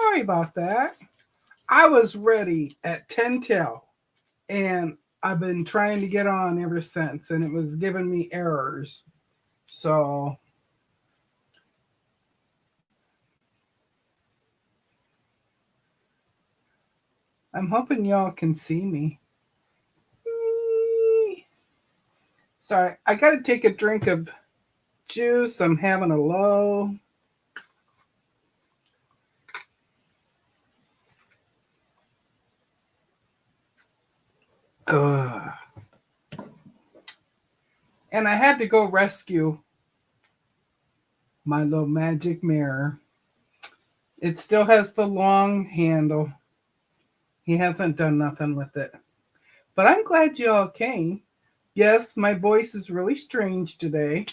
Sorry about that. I was ready at 10 till, and I've been trying to get on ever since, and it was giving me errors. So I'm hoping y'all can see me. Sorry, I got to take a drink of juice. I'm having a low. Ugh. And I had to go rescue my little magic mirror. It still has the long handle. He hasn't done nothing with it. But I'm glad you all came. Yes, my voice is really strange today,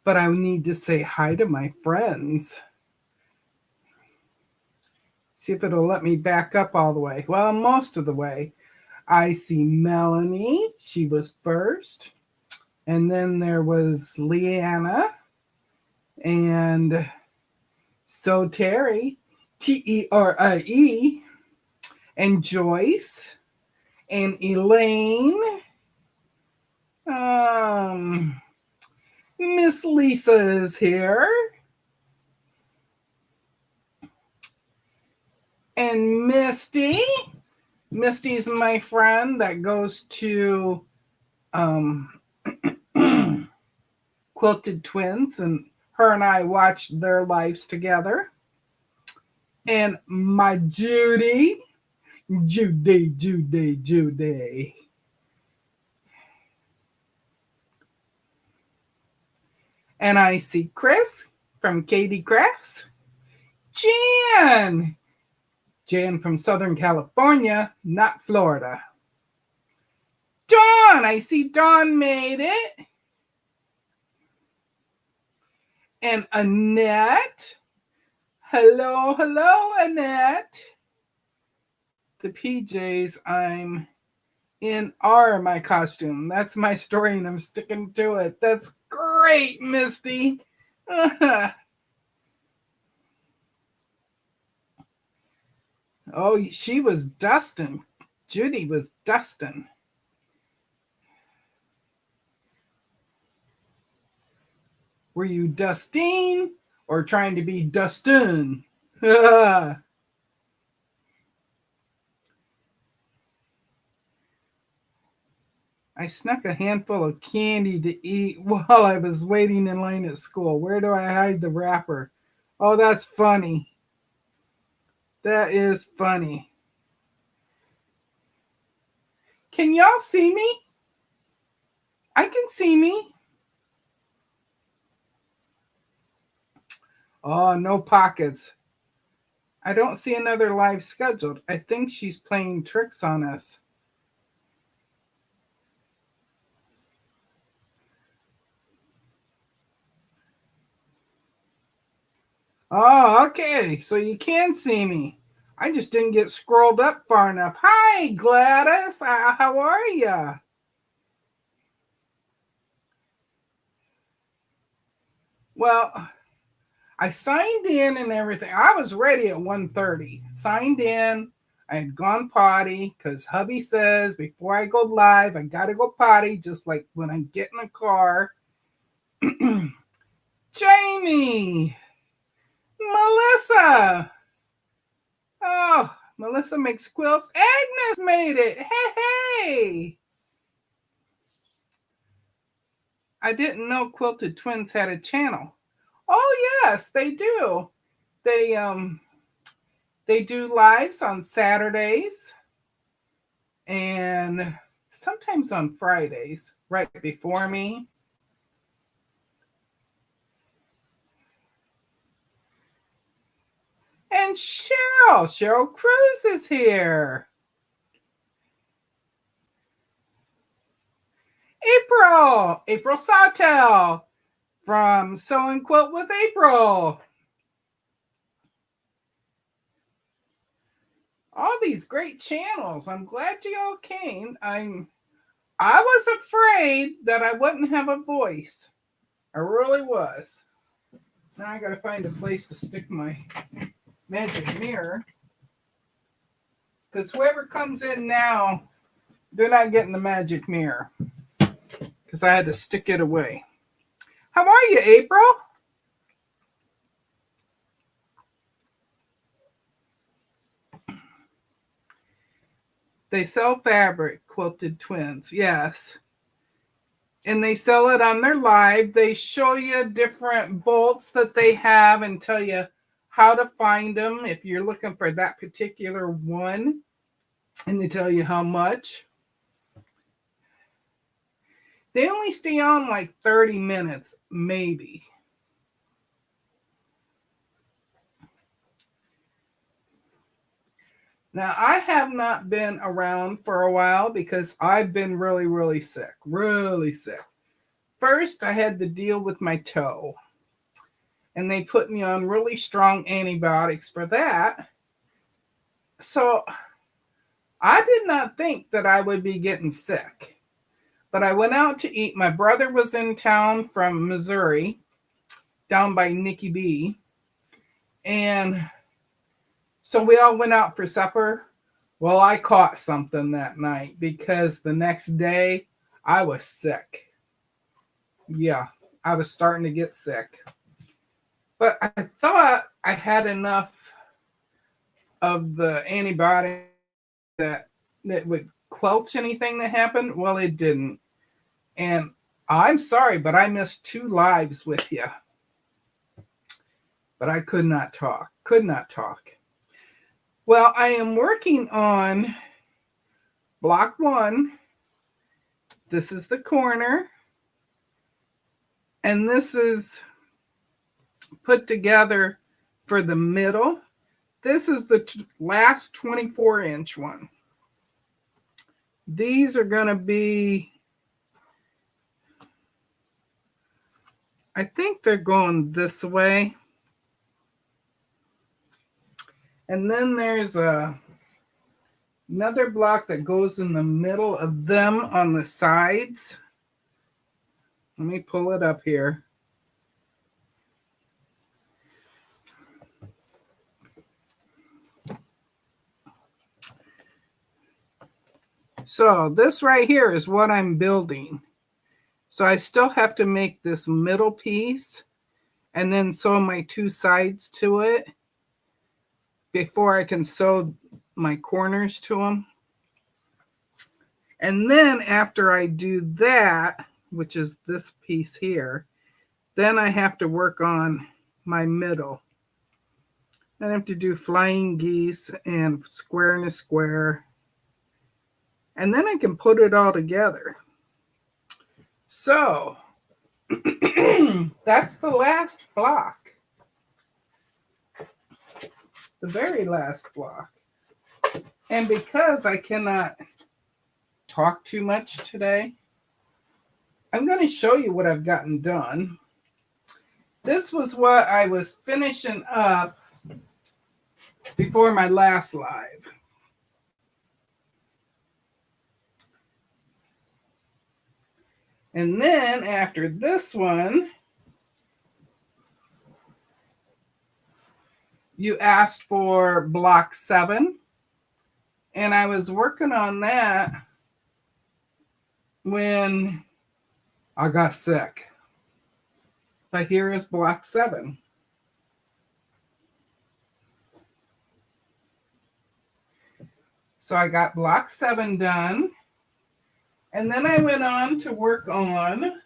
but I need to say hi to my friends. See if it'll let me back up all the way. Well, most of the way. I see Melanie. She was first. And then there was Leanna. And so Terry, Terie. And Joyce. And Elaine. Miss Lisa is here. And Misty. Misty's my friend that goes to um, Quilted Twins, and her and I watched their lives together. And my Judy. Judy. And I see Chris from Katie Crafts. Jan from Southern California, not Florida. Dawn, I see Dawn made it. And Annette. Hello, Annette. The PJs I'm in are my costume. That's my story, and I'm sticking to it. That's great, Misty. Oh, she was dusting. Judy was dusting. Were you dusting or trying to be Dustin? I snuck a handful of candy to eat while I was waiting in line at school. Where do I hide the wrapper? Oh, that's funny. That is funny. Can y'all see me? I can see me. Oh, no pockets. I don't see another live scheduled. I think she's playing tricks on us. Oh, okay. So you can see me. I just didn't get scrolled up far enough. Hi, Gladys. How are you? Well, I signed in and everything. I was ready at 1:30. Signed in. I had gone potty because hubby says before I go live, I got to go potty, just like when I get in the car. Jamie. Melissa. Oh, Melissa makes quilts. Agnes made it. Hey. I didn't know Quilted Twins had a channel. Oh yes, they do. They they do lives on Saturdays and sometimes on Fridays, right before me. And Cheryl Cruz is here. April Sawtell from Sew and Quilt with April. All these great channels. I'm glad you all came. I was afraid that I wouldn't have a voice. I really was. Now I gotta find a place to stick my magic mirror. Because whoever comes in now, they're not getting the magic mirror. Because I had to stick it away. How are you, April? They sell fabric, Quilted Twins. Yes. And they sell it on their live. They show you different bolts that they have and tell you how to find them if you're looking for that particular one. And they tell you how much. They only stay on like 30 minutes, maybe. Now, I have not been around for a while because I've been really, really sick. Really sick. First, I had to deal with my toe. And they put me on really strong antibiotics for that. So I did not think that I would be getting sick. But I went out to eat. My brother was in town from Missouri, down by Nikki B. And so we all went out for supper. Well, I caught something that night because the next day I was sick. Yeah, I was starting to get sick. But I thought I had enough of the antibiotic that would quelch anything that happened. Well, it didn't. And I'm sorry, but I missed 2 lives with you. But I could not talk. Could not talk. Well, I am working on block 1. This is the corner. And this is put together for the middle. This is the last 24-inch one. These are going to be, I think they're going this way. And then there's another block that goes in the middle of them on the sides. Let me pull it up here. So this right here is what I'm building. So I still have to make this middle piece and then sew my 2 sides to it before I can sew my corners to them. And then after I do that, which is this piece here, then I have to work on my middle. I have to do flying geese and square and a square. And then I can put it all together. So that's the last block. The very last block. And because I cannot talk too much today, I'm going to show you what I've gotten done. This was what I was finishing up before my last live. And then after this one, you asked for block 7. And I was working on that when I got sick. But here is block 7. So I got block 7 done. And then I went on to work on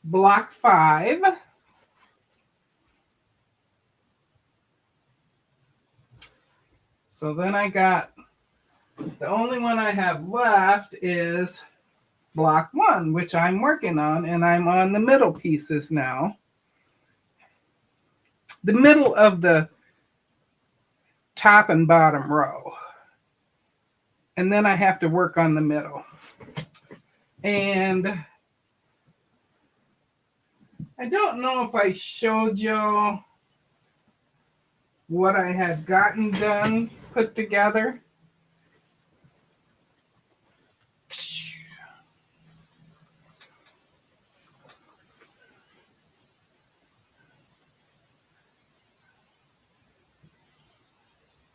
block 5. So then I got, the only one I have left is block 1, which I'm working on, and I'm on the middle pieces now. The middle of the top and bottom row. And then I have to work on the middle. And I don't know if I showed y'all what I had gotten done, put together.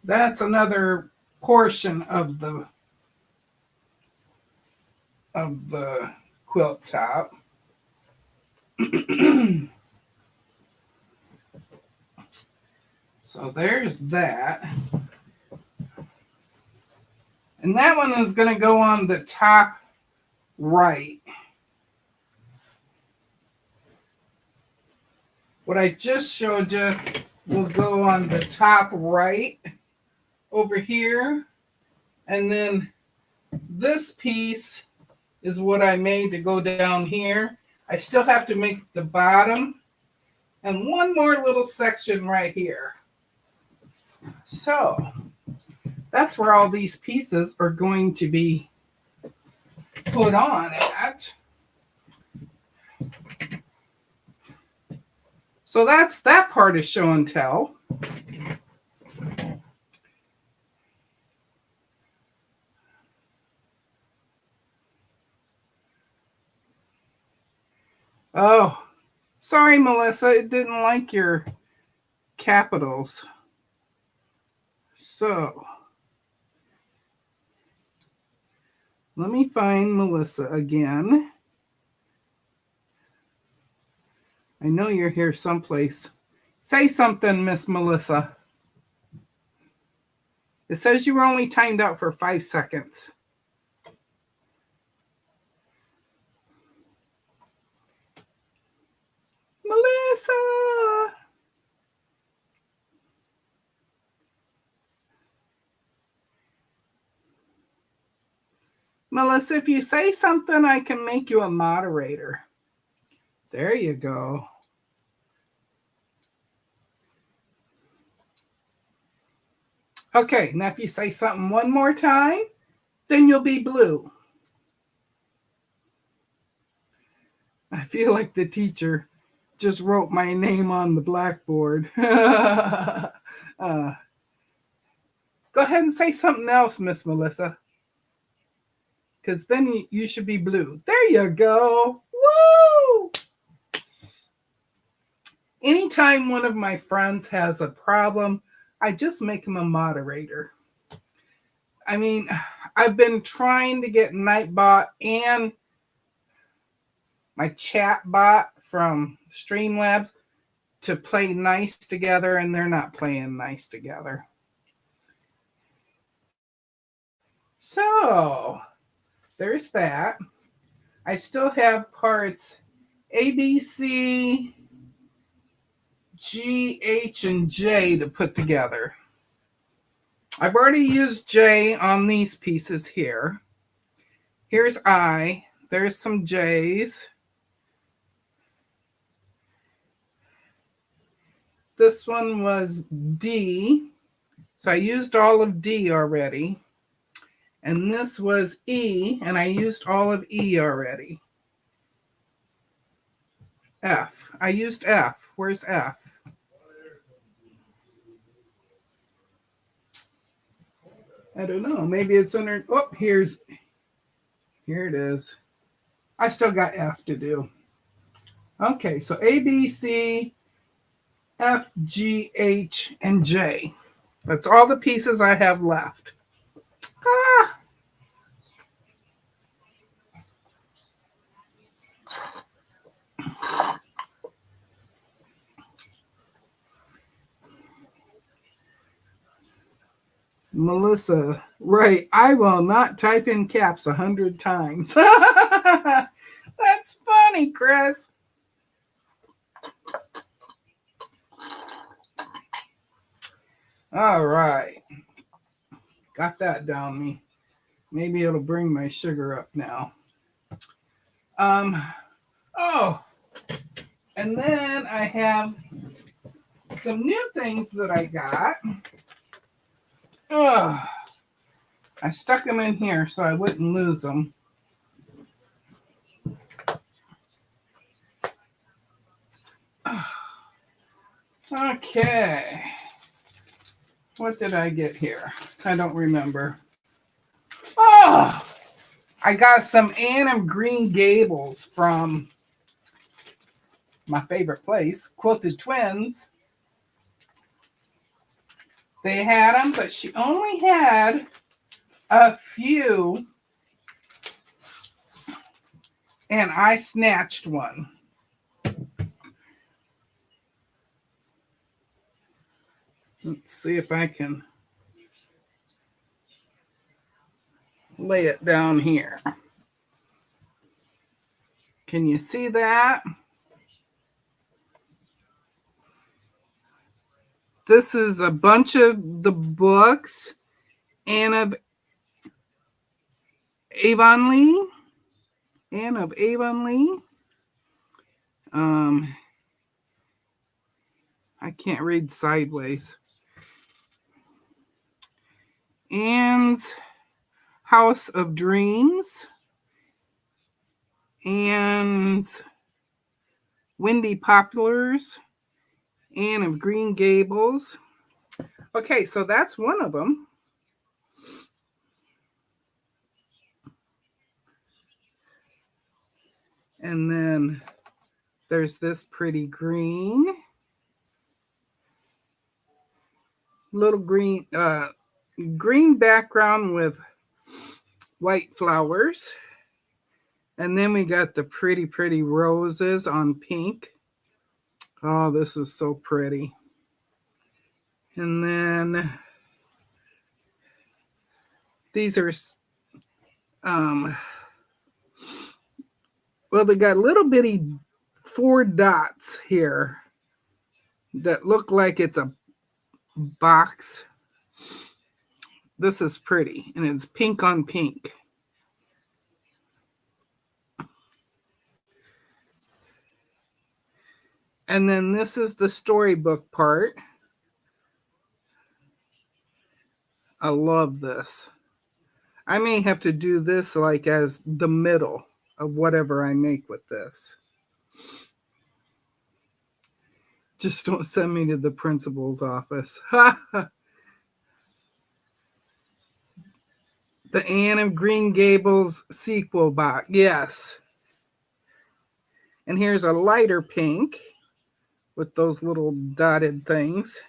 That's another portion of the quilt top. So there's that. And that one is going to go on the top right. What I just showed you will go on the top right over here. And then this piece is what I made to go down here. I still have to make the bottom and one more little section right here. So that's where all these pieces are going to be put on at. So that's that part of show and tell. Oh, sorry, Melissa. It didn't like your capitals. So let me find Melissa again. I know you're here someplace. Say something, Miss Melissa. It says you were only timed out for 5 seconds. Melissa! Melissa, if you say something, I can make you a moderator. There you go. Okay, now if you say something one more time, then you'll be blue. I feel like the teacher just wrote my name on the blackboard. Go ahead and say something else, Miss Melissa. Because then you should be blue. There you go. Woo! Anytime one of my friends has a problem, I just make him a moderator. I mean, I've been trying to get Nightbot and my chat bot from Streamlabs to play nice together, and they're not playing nice together. So there's that. I still have parts A, B, C, G, H, and J to put together. I've already used J on these pieces here. Here's I. There's some J's. This one was D. So I used all of D already. And this was E, and I used all of E already. F. I used F. Where's F? I don't know. Maybe it's under. Oh, here it is. I still got F to do. Okay, so A, B, C, F, G, H, and J. That's all the pieces I have left. Ah! Melissa, right. I will not type in caps 100 times. That's funny, Chris. All right. Got that down me. Maybe it'll bring my sugar up now. Oh, and then I have some new things that I got. Oh, I stuck them in here so I wouldn't lose them. Okay. What did I get here? I don't remember. Oh, I got some Anne of Green Gables from my favorite place, Quilted Twins. They had them, but she only had a few, and I snatched one. Let's see if I can lay it down here. Can you see that? This is a bunch of the books Anne of Avonlea. Anne of Avonlea. I can't read sideways. Anne's House of Dreams. And Windy Poplars. Anne of Green Gables. Okay, so that's one of them. And then there's this pretty green. Little green, green background with white flowers. And then we got the pretty, pretty roses on pink. Oh, this is so pretty. And then these are, well, they got little bitty 4 dots here that look like it's a box. This is pretty, and it's pink on pink. And then this is the storybook part. I love this. I may have to do this like as the middle of whatever I make with this. Just don't send me to the principal's office. The Anne of Green Gables sequel box. Yes. And here's a lighter pink with those little dotted things.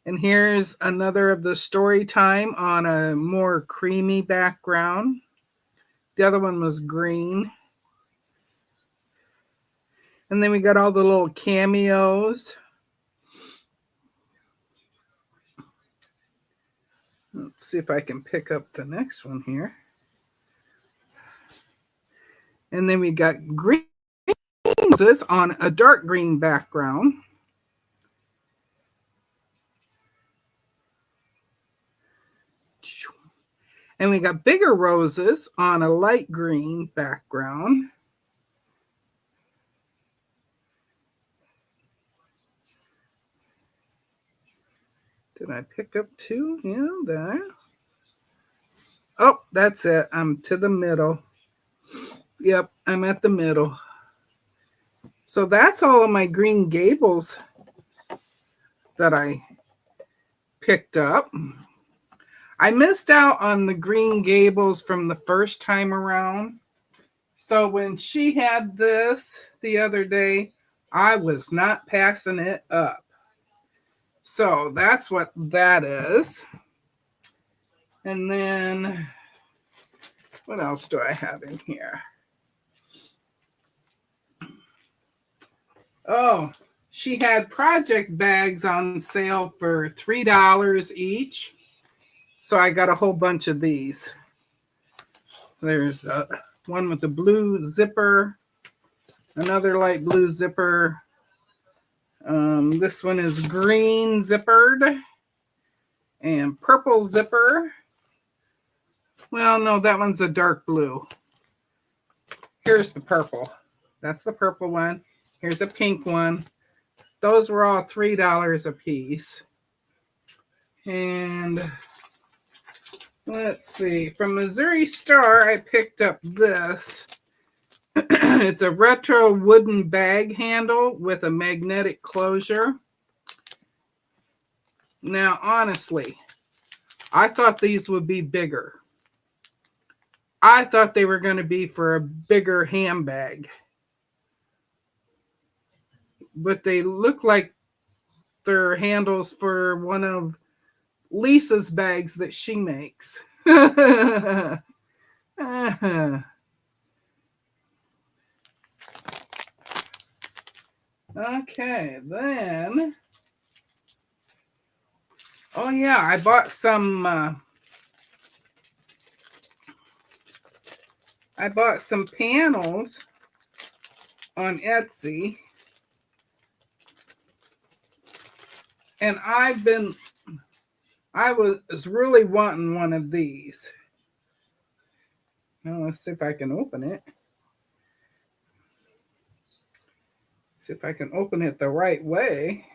And here's another of the story time on a more creamy background. The other one was green. And then we got all the little cameos. Let's see if I can pick up the next one here. And then we got green roses on a dark green background. And we got bigger roses on a light green background. Did I pick up 2? Yeah, there. Oh, that's it. I'm to the middle. Yep, I'm at the middle. So that's all of my Green Gables that I picked up. I missed out on the Green Gables from the first time around. So when she had this the other day, I was not passing it up. So that's what that is. And then what else do I have in here? Oh, she had project bags on sale for $3 each. So I got a whole bunch of these. There's one with the blue zipper, another light blue zipper. This one is green zippered and purple zipper. Well, no, that one's a dark blue. Here's the purple. That's the purple one. Here's a pink one. Those were all $3 a piece. And let's see. From Missouri Star, I picked up this. It's a retro wooden bag handle with a magnetic closure. Now, honestly, I thought these would be bigger. I thought they were going to be for a bigger handbag. But they look like they're handles for one of Lisa's bags that she makes. Okay, then. Oh yeah, I bought some. I bought some panels on Etsy, and I was really wanting one of these. Now let's see if I can open it. See if I can open it the right way.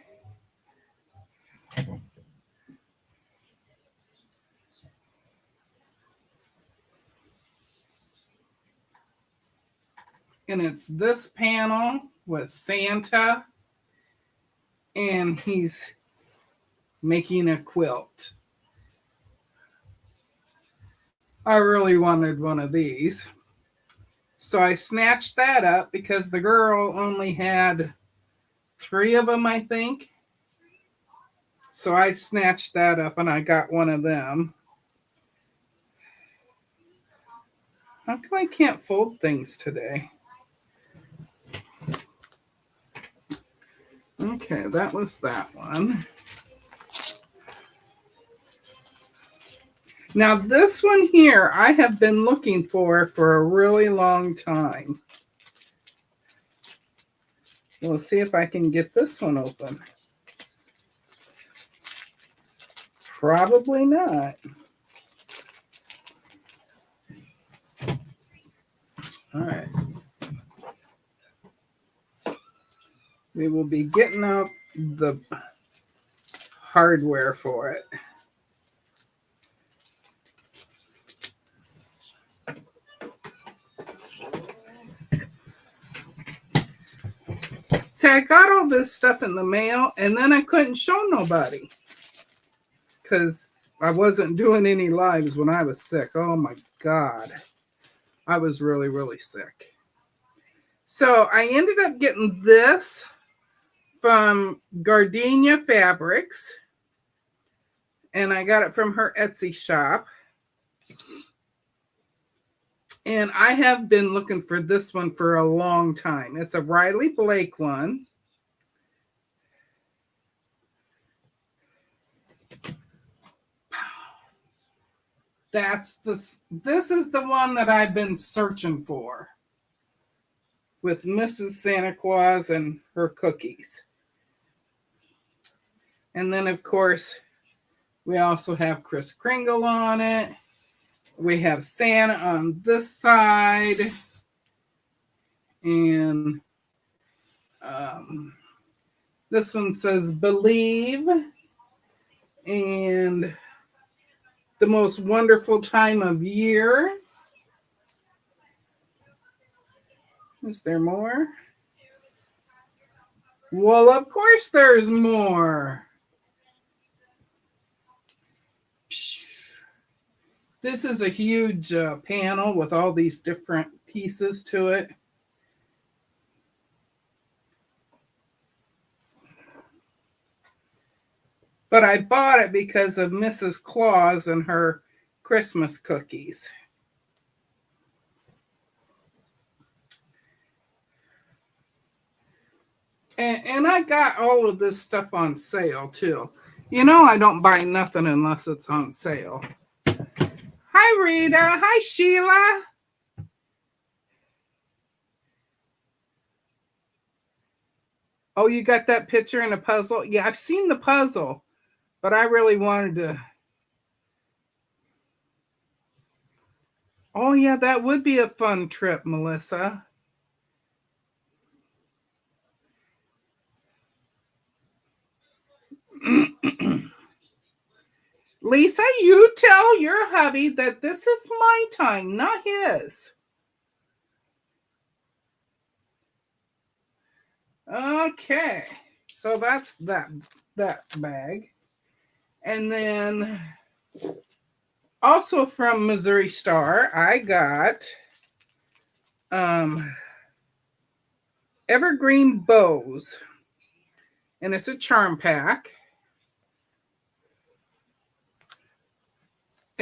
And it's this panel with Santa, and he's making a quilt. I really wanted one of these. So I snatched that up because the girl only had 3 of them, I think. So I snatched that up and I got one of them. How come I can't fold things today? Okay, that was that one. Now this one here, I have been looking for a really long time. We'll see if I can get this one open. Probably not. All right. We will be getting out the hardware for it. See, I got all this stuff in the mail, and then I couldn't show nobody because I wasn't doing any lives when I was sick. Oh my God. I was really, really sick. So I ended up getting this from Gardenia Fabrics, and I got it from her Etsy shop. And I have been looking for this one for a long time. It's a Riley Blake one. This is the one that I've been searching for, with Mrs. Santa Claus and her cookies. And then, of course, we also have Kris Kringle on it. We have Santa on this side. And this one says Believe. And the most wonderful time of year. Is there more? Well, of course there's more. This is a huge panel with all these different pieces to it. But I bought it because of Mrs. Claus and her Christmas cookies. And I got all of this stuff on sale too. You know, I don't buy nothing unless it's on sale. Hi, Rita. Hi, Sheila. Oh, you got that picture in a puzzle? Yeah, I've seen the puzzle, but I really wanted to. Oh, yeah, that would be a fun trip, Melissa. Lisa, you tell your hubby that this is my time, not his. Okay, so that's that bag. And then also from Missouri Star, I got Evergreen Bows. And it's a charm pack.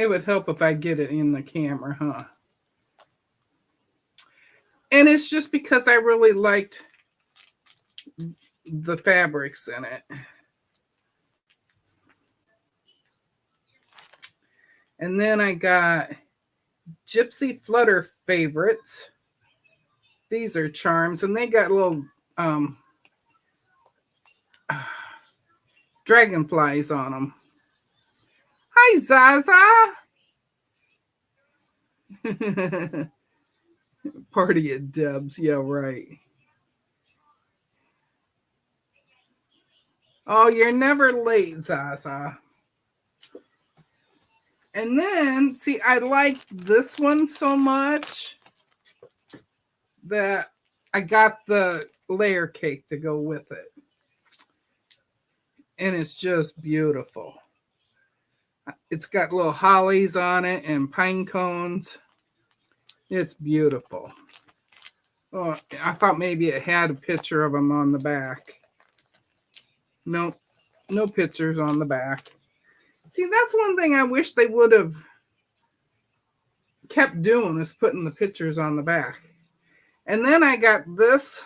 It would help if I get it in the camera, huh? And it's just because I really liked the fabrics in it. And then I got Gypsy Flutter Favorites. These are charms, and they got little dragonflies on them. Hi, Zaza. Party at Deb's. Yeah, right. Oh, you're never late, Zaza. And then, see, I like this one so much that I got the layer cake to go with it. And it's just beautiful. It's got little hollies on it and pine cones. It's beautiful. Oh, I thought maybe it had a picture of them on the back. Nope, no pictures on the back. See, that's one thing I wish they would have kept doing, is putting the pictures on the back. And then I got this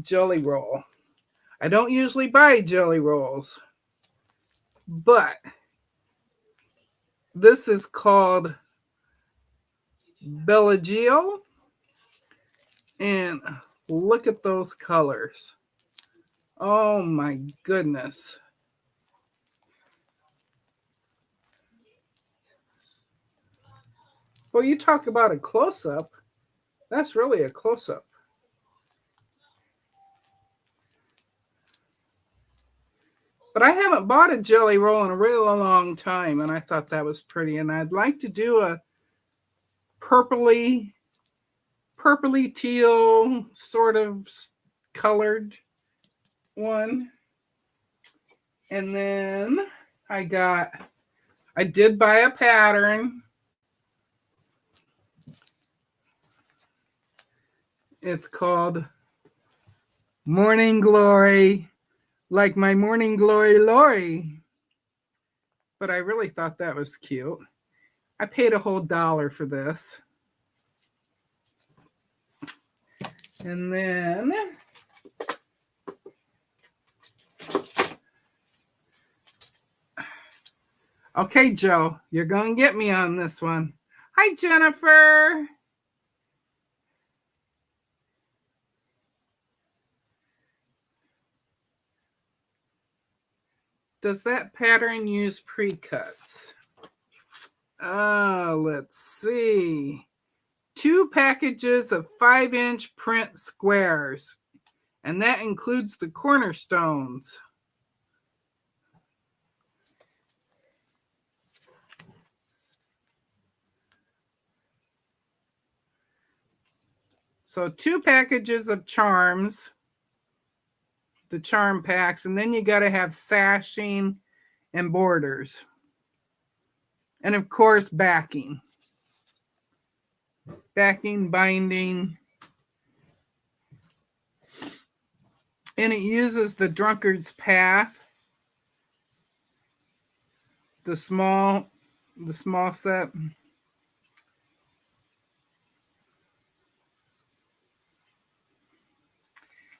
jelly roll. I don't usually buy jelly rolls, but this is called Bellagio. And look at those colors. Oh my goodness. Well, you talk about a close-up. That's really a close-up. But I haven't bought a jelly roll in a really long time, and I thought that was pretty. And I'd like to do a purpley teal sort of colored one. And then I did buy a pattern. It's called Morning Glory, like my Morning Glory Lori. But I really thought that was cute. I paid a whole $1 for this. And then okay, Joe, you're going to get me on this one. Hi, Jennifer. Does that pattern use pre-cuts? Let's see. 2 packages of 5-inch print squares, and that includes the cornerstones. So 2 packages of charms, the charm packs, and then you got to have sashing and borders. And of course, backing. Backing, binding. And it uses the Drunkard's Path, the small set.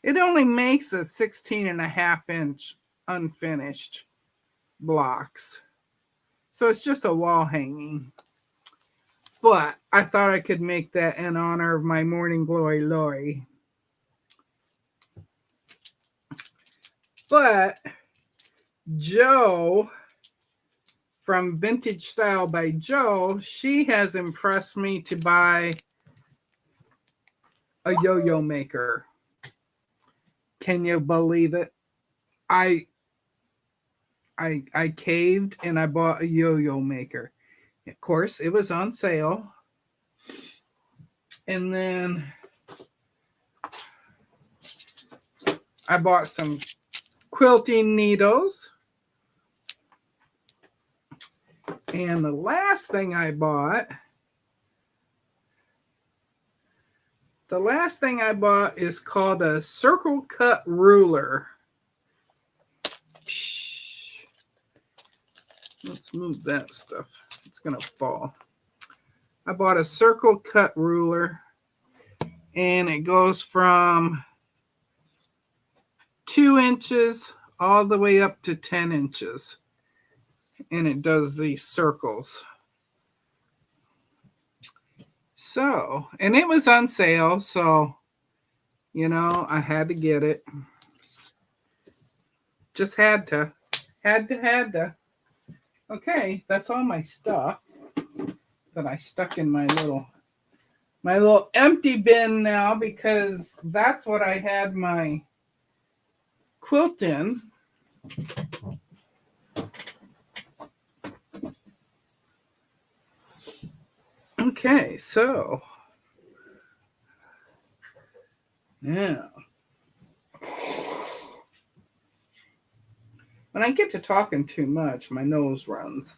It only makes a 16.5-inch unfinished blocks. So it's just a wall hanging. But I thought I could make that in honor of my Morning Glory Lori. But Jo from Vintage Style by Jo, she has impressed me to buy a yo-yo maker. Can you believe it? I caved and I bought a yo-yo maker. Of course, it was on sale. And then I bought some quilting needles. And the last thing I bought is called a circle cut ruler. Let's move that stuff. It's going to fall. I bought a circle cut ruler, and it goes from 2 inches all the way up to 10 inches. And it does these circles. So, and it was on sale, so, you know, I had to get it. Just had to. Had to. Okay, that's all my stuff that I stuck in my little empty bin now, because that's what I had my quilt in. Okay, so yeah. When I get to talking too much, my nose runs.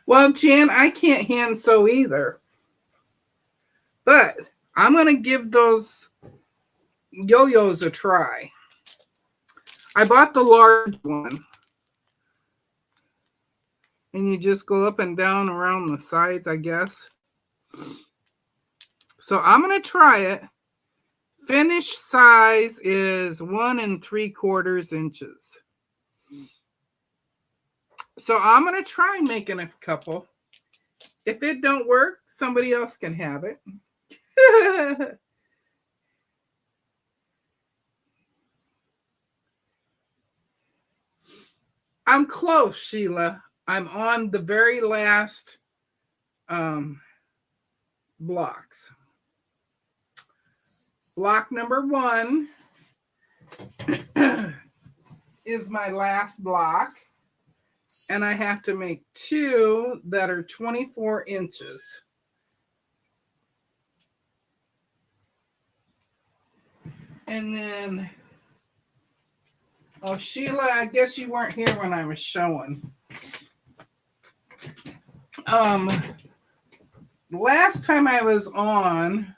Well, Jan, I can't hand sew either. But I'm going to give those yo-yos a try. I bought the large one. And you just go up and down around the sides, I guess. So I'm going to try it. Finished size is 1 3/4 inches. So I'm going to try making a couple. If it don't work, somebody else can have it. I'm close, Sheila. I'm on the very last blocks. Block number 1 is my last block. And I have to make 2 that are 24 inches. And then, oh, Sheila, I guess you weren't here when I was showing. Last time I was on,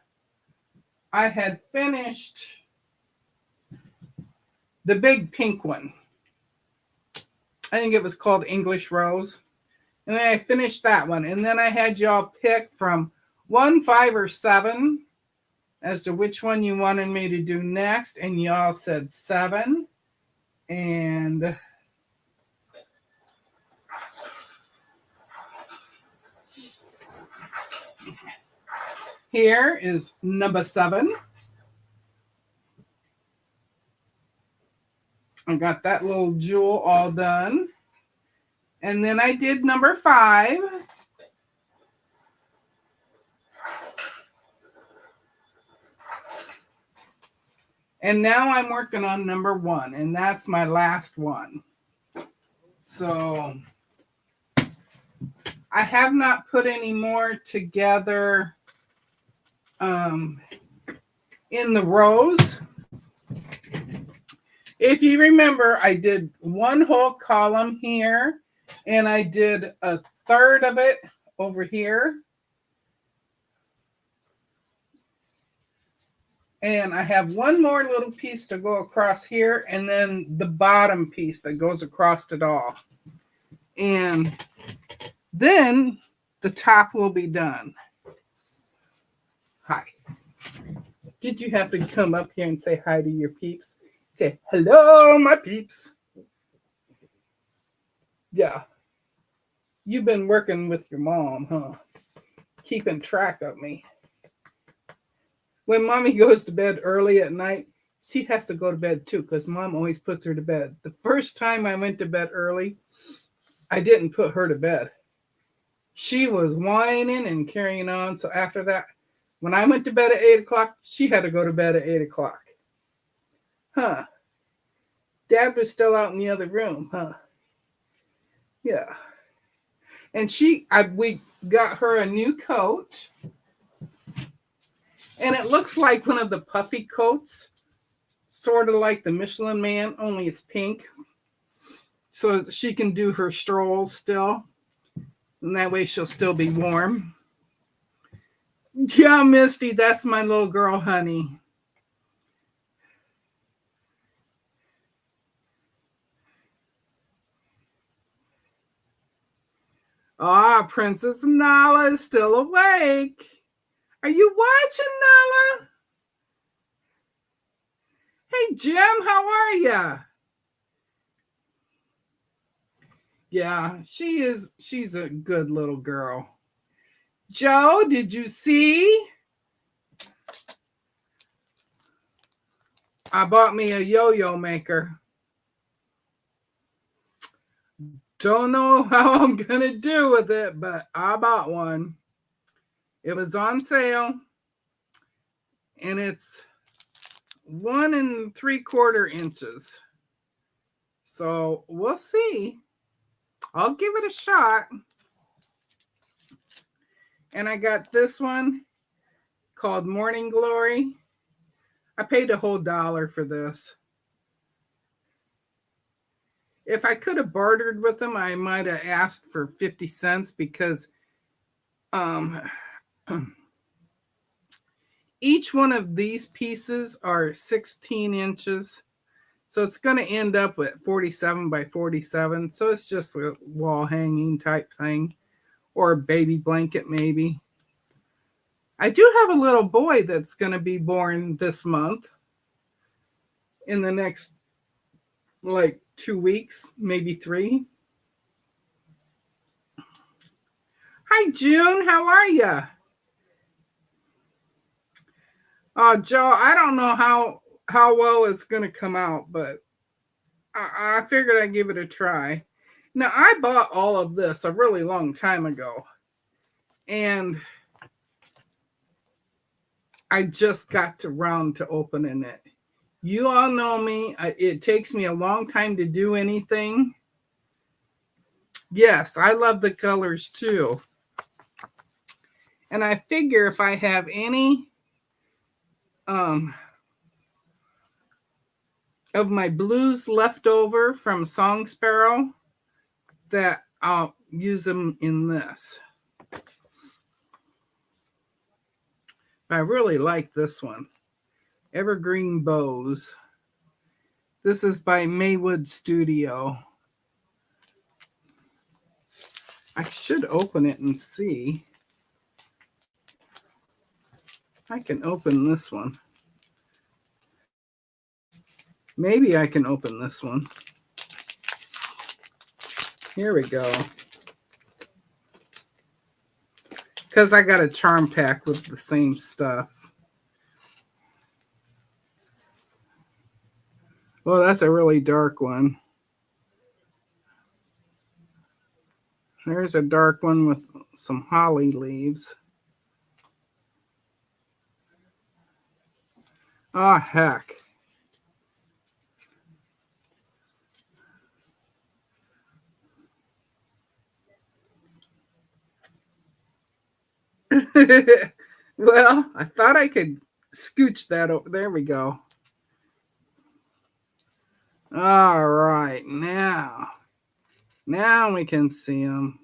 I had finished the big pink one. I think it was called English Rose. And then I finished that one. And then I had y'all pick from 1, 5, or 7 as to which one you wanted me to do next. And y'all said 7. And here is number 7. I got that little jewel all done. And then I did number 5. And now I'm working on number 1, and that's my last one. So I have not put any more together in the rows. If you remember, I did 1 whole column here, and I did 1/3 of it over here. And I have 1 more little piece to go across here, and then the bottom piece that goes across it all. And then the top will be done. Hi. Did you have to come up here and say hi to your peeps? Say, hello, my peeps. Yeah. You've been working with your mom, huh? Keeping track of me. When mommy goes to bed early at night, she has to go to bed too, because mom always puts her to bed. The first time I went to bed early, I didn't put her to bed. She was whining and carrying on. So after that, when I went to bed at 8 o'clock, she had to go to bed at 8 o'clock. Huh. Dad was still out in the other room, huh? Yeah. And we got her a new coat. And it looks like one of the puffy coats, sort of like the Michelin Man, only it's pink. So she can do her strolls still. And that way she'll still be warm. Yeah, Misty, that's my little girl, honey. Ah, Princess Nala is still awake. Are you watching, Nala? Hey, Jim, how are ya? Yeah, she is. She's a good little girl. Joe, did you see? I bought me a yo-yo maker. Don't know how I'm gonna do with it, but I bought one. It was on sale, and it's 1 3/4 inches. So we'll see. I'll give it a shot. And I got this one called Morning Glory. I paid a whole $1 for this. If I could have bartered with them, I might have asked for 50 cents because each one of these pieces are 16 inches. So it's going to end up with 47 by 47. So it's just a wall hanging type thing or a baby blanket maybe. I do have a little boy that's going to be born this month in the next like 2 weeks, maybe 3. Hi, June. How are you? Joe, I don't know how well it's going to come out, but I figured I'd give it a try. Now, I bought all of this a really long time ago, and I just got to round to opening it. You all know me. It takes me a long time to do anything. Yes, I love the colors too. And I figure if I have any of my blues left over from Song Sparrow, that I'll use them in this. I really like this one. Evergreen Bows. This is by Maywood Studio. I should open it and see. I can open this one. Maybe I can open this one. Here we go. Because I got a charm pack with the same stuff. Well, that's a really dark one. There's a dark one with some holly leaves. Oh, heck. Well, I thought I could scooch that over. There we go. All right, now we can see them.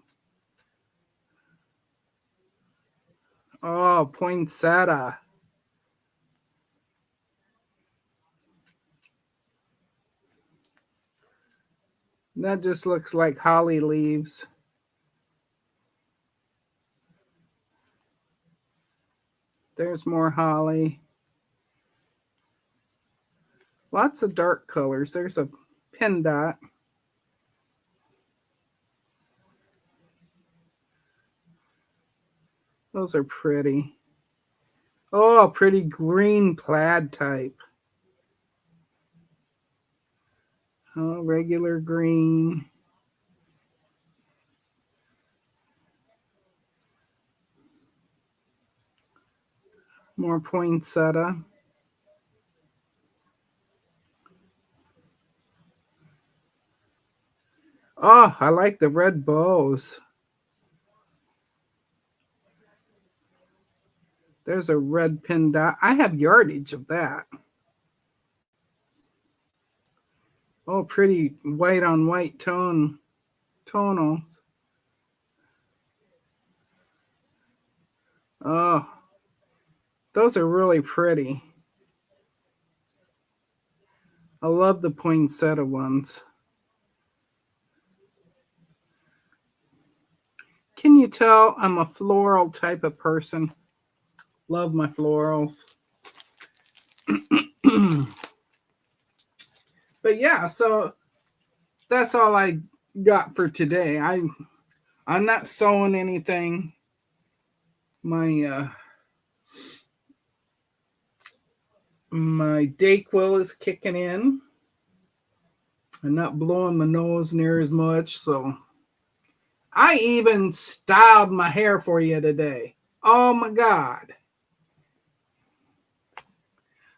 Oh, poinsettia. That just looks like holly leaves. There's more holly. Lots of dark colors. There's a pin dot. Those are pretty. Oh, pretty green plaid type. Oh, regular green. More poinsettia. Oh, I like the red bows. There's a red pin dot. I have yardage of that. Oh, pretty white on white tonals. Oh, Those are really pretty. I love the poinsettia ones. Can you tell I'm a floral type of person? Love my florals. But yeah, so that's all I got for today. I'm not sewing anything. My Dayquil is kicking in. I'm not blowing my nose near as much, so I even styled my hair for you today. Oh my God.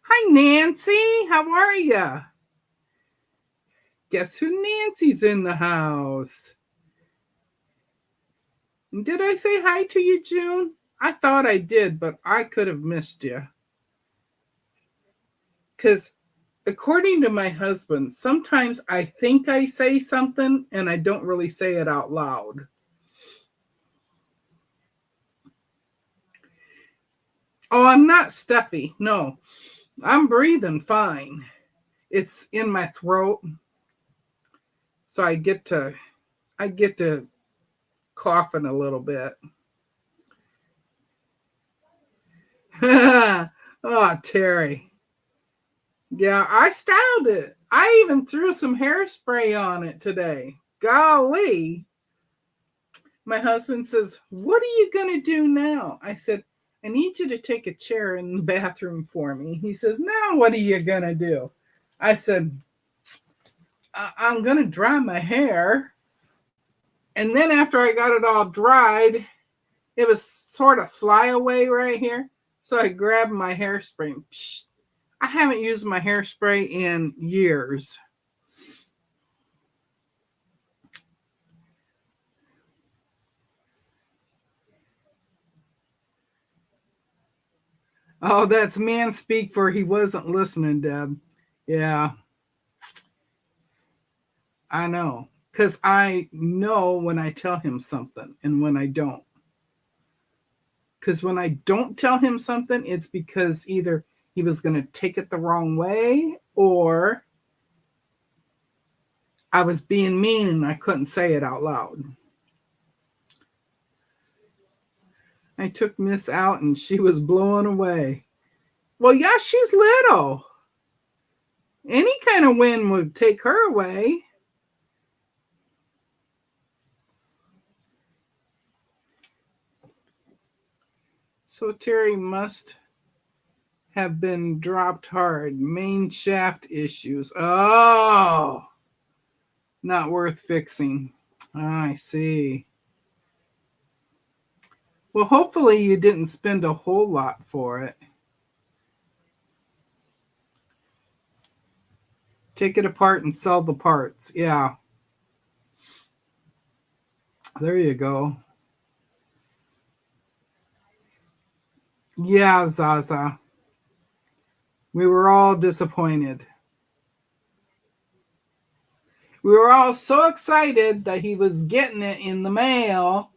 Hi, Nancy. How are you? Guess who Nancy's in the house? Did I say hi to you, June? I thought I did, but I could have missed you. Because according to my husband, sometimes I think I say something and I don't really say it out loud. Oh, I'm not stuffy. No, I'm breathing fine. It's in my throat. So I get to coughing a little bit. Oh, Terry. Yeah, I styled it. I even threw some hairspray on it today. Golly. My husband says, "What are you going to do now?" I said, "I need you to take a chair in the bathroom for me." He says, "Now what are you going to do?" I said, "I'm going to dry my hair." And then after I got it all dried, it was sort of flyaway right here. So I grabbed my hairspray. I haven't used my hairspray in years. Oh, that's man speak for he wasn't listening, Deb. Yeah, I know. Because I know when I tell him something and when I don't. Because when I don't tell him something, it's because either he was going to take it the wrong way or I was being mean and I couldn't say it out loud. I took Miss out and she was blown away. Well, yeah, she's little. Any kind of wind would take her away. So Terry must have been dropped hard. Main shaft issues. Oh, not worth fixing. I see. Well, hopefully you didn't spend a whole lot for it. Take it apart and sell the parts. Yeah. There you go. Yeah, Zaza. We were all disappointed. We were all so excited that he was getting it in the mail,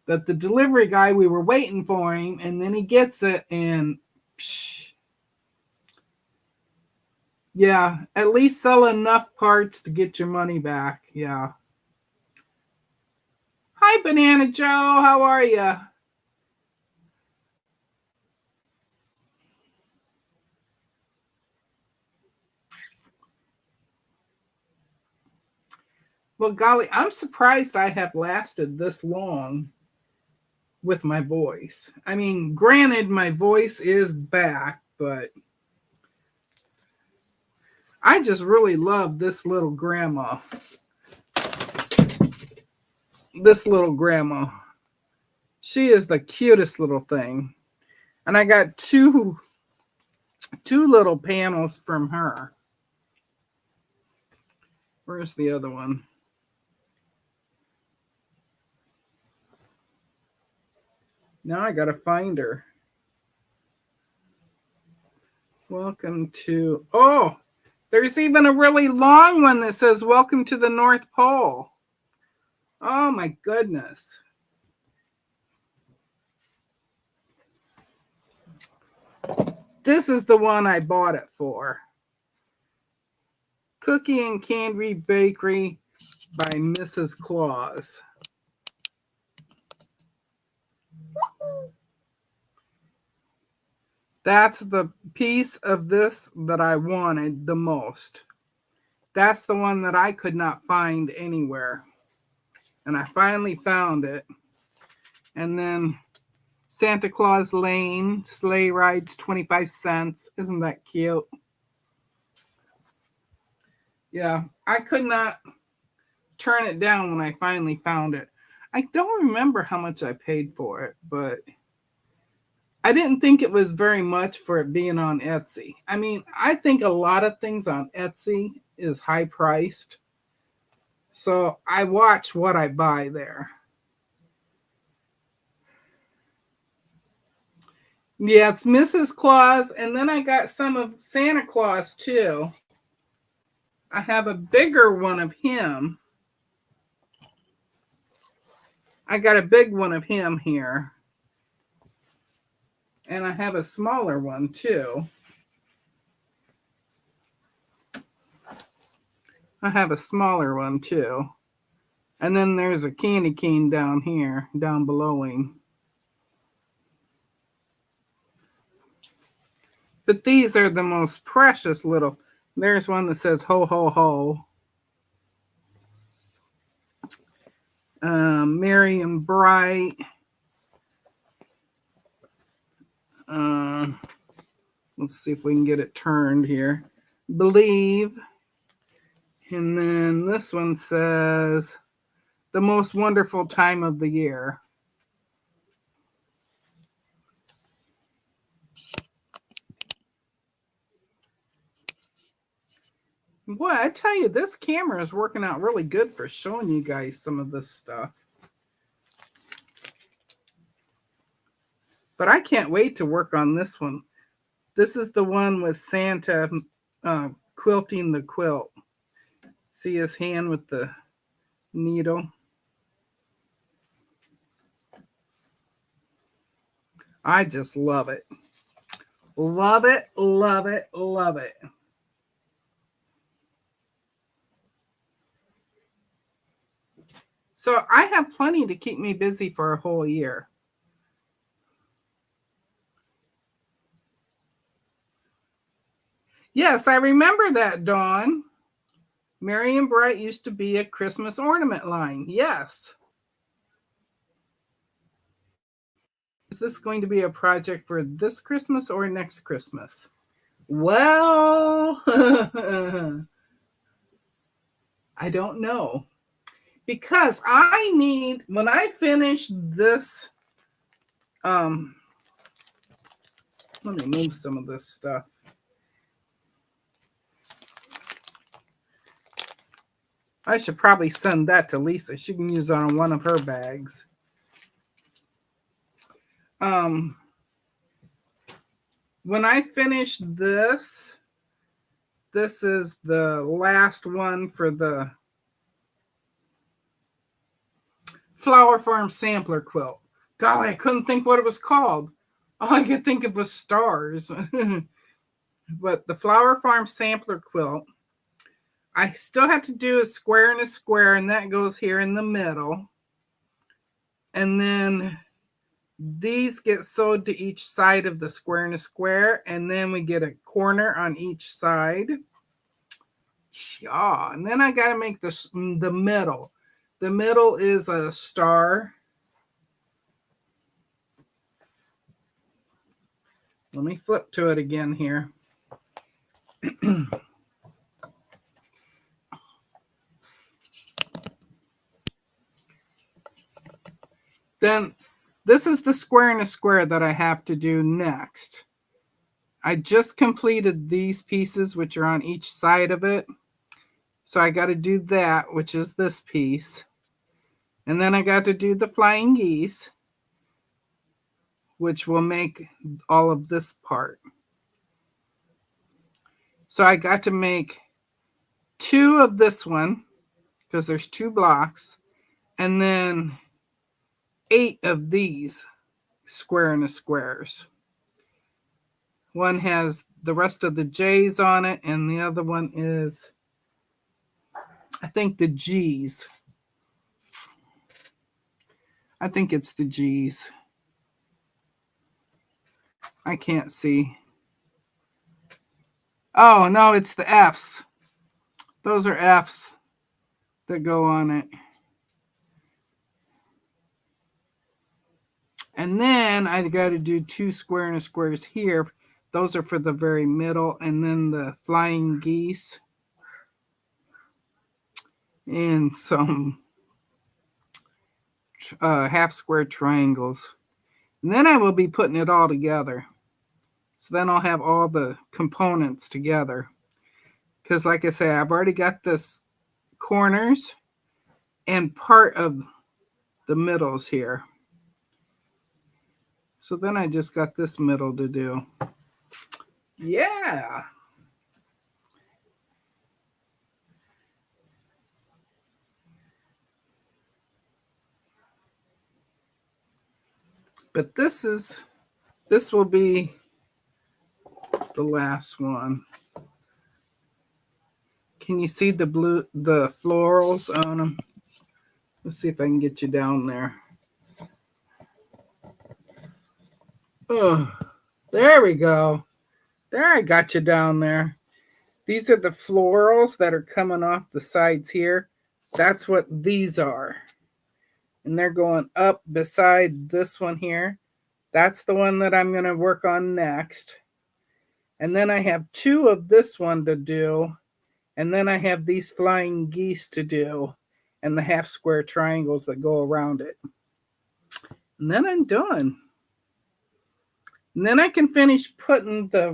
that the delivery guy, we were waiting for him, and then he gets it and psh. Yeah, at least sell enough parts to get your money back. Yeah. Hi, Banana Joe. How are you? Well, golly, I'm surprised I have lasted this long with my voice. I mean, granted, my voice is back, but I just really love this little grandma. This little grandma. She is the cutest little thing. And I got two little panels from her. Where's the other one? Now I got to find her. Welcome to, oh, there's even a really long one that says, "Welcome to the North Pole." Oh my goodness. This is the one I bought it for. Cookie and Candy Bakery by Mrs. Claus. That's the piece of this that I wanted the most. That's the one that I could not find anywhere. And I finally found it. And then Santa Claus Lane, sleigh rides, 25 cents. Isn't that cute? Yeah, I could not turn it down when I finally found it. I don't remember how much I paid for it, but I didn't think it was very much for it being on Etsy. I mean, I think a lot of things on Etsy is high priced. So I watch what I buy there. Yeah, it's Mrs. Claus. And then I got some of Santa Claus too. I have a bigger one of him. I got a big one of him here. And I have a smaller one too. I have a smaller one too. And then there's a candy cane down here, down below him. But these are the most precious little. There's one that says ho, ho, ho. Merry and Bright. Let's see if we can get it turned here. Believe. And then this one says the most wonderful time of the year. Boy, I tell you, this camera is working out really good for showing you guys some of this stuff. But I can't wait to work on this one. This is the one with Santa quilting the quilt. See his hand with the needle? I just love it. Love it, love it, love it. So I have plenty to keep me busy for a whole year. Yes, I remember that, Dawn. Merry and Bright used to be a Christmas ornament line. Yes. Is this going to be a project for this Christmas or next Christmas? Well, I don't know. Because I need, when I finish this, let me move some of this stuff. I should probably send that to Lisa. She can use it on one of her bags. When I finish this, this is the last one for the Flower Farm Sampler Quilt. Golly, I couldn't think what it was called. All I could think of was stars. But the Flower Farm Sampler Quilt, I still have to do a square and a square, and that goes here in the middle. And then these get sewed to each side of the square and a square, and then we get a corner on each side. Yeah, and then I got to make the middle. The middle is a star. Let me flip to it again here. Then this is the square and a square that I have to do next. I just completed these pieces, which are on each side of it. So I got to do that, which is this piece. And then I got to do the flying geese, which will make all of this part. So I got to make 2 of this one, because there's 2 blocks, and then 8 of these square and a squares. One has the rest of the J's on it, and the other one is, I think, the G's. I think it's the G's. I can't see. Oh, no, it's the F's. Those are F's that go on it. And then I got to do 2 square and a squares here. Those are for the very middle. And then the flying geese. And some half square triangles. And then I will be putting it all together. So then I'll have all the components together. Because like I say, I've already got this corners and part of the middles here. So then I just got this middle to do. Yeah. But this will be the last one. Can you see the florals on them? Let's see if I can get you down there. Oh, there we go. There, I got you down there. These are the florals that are coming off the sides here. That's what these are. And they're going up beside this one here. That's the one that I'm going to work on next. And then I have 2 of this one to do. And then I have these flying geese to do. And the half square triangles that go around it. And then I'm done. And then I can finish putting the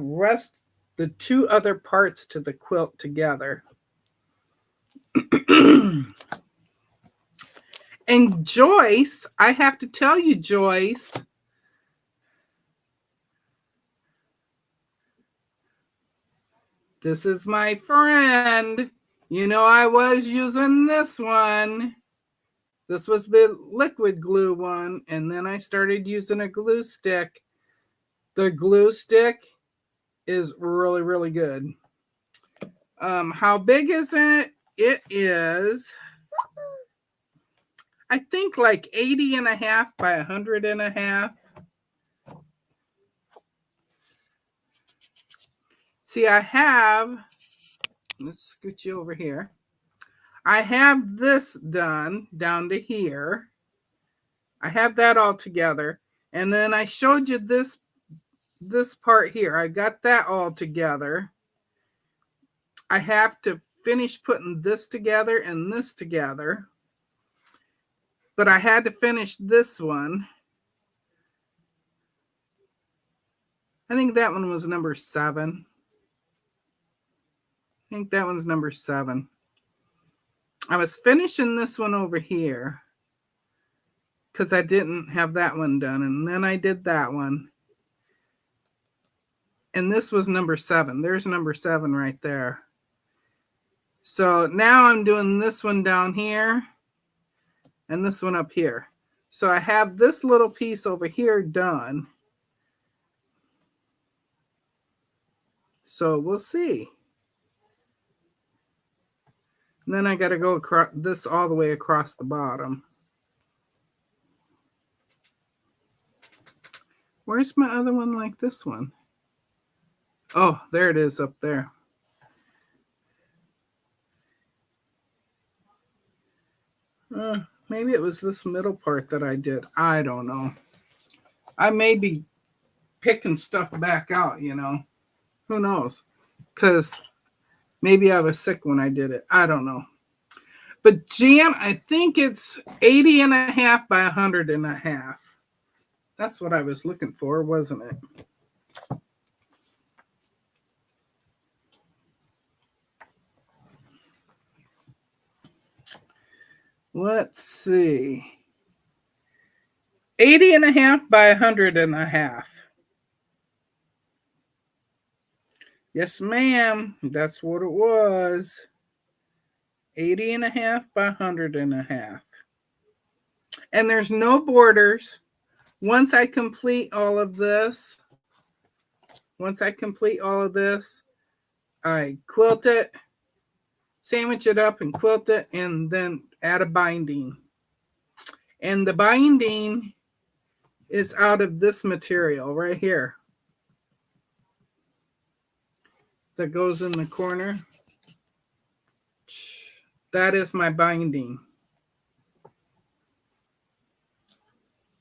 2 other parts to the quilt together. And Joyce, I have to tell you, Joyce, this is my friend. You know, I was using this one. This was the liquid glue one, and then I started using a glue stick. The glue stick is really, really good. How big is it? It is, I think, like 80.5 by 100.5. See, I have, let's scoot you over here. I have this done down to here. I have that all together. And then I showed you this part here. I got that all together. I have to finish putting this together and this together. But I had to finish this one. I think that one was number 7. I think that one's number 7. I was finishing this one over here because I didn't have that one done. And then I did that one. And this was number 7. There's number 7 right there. So now I'm doing this one down here and this one up here. So I have this little piece over here done. So we'll see. And then I got to go across this all the way across the bottom. Where's my other one like this one? Oh, there it is up there. Maybe it was this middle part that I did. I don't know. I may be picking stuff back out, you know. Who knows? Because maybe I was sick when I did it. I don't know. But Jan, I think it's 80.5 by 100.5. That's what I was looking for, wasn't it? Let's see. 80.5 by 100.5. Yes, ma'am. That's what it was. 80.5 by 100.5. And there's no borders. Once I complete all of this, Once I complete all of this, I quilt it, sandwich it up and quilt it, and then add a binding. And the binding is out of this material right here that goes in the corner. That is my binding.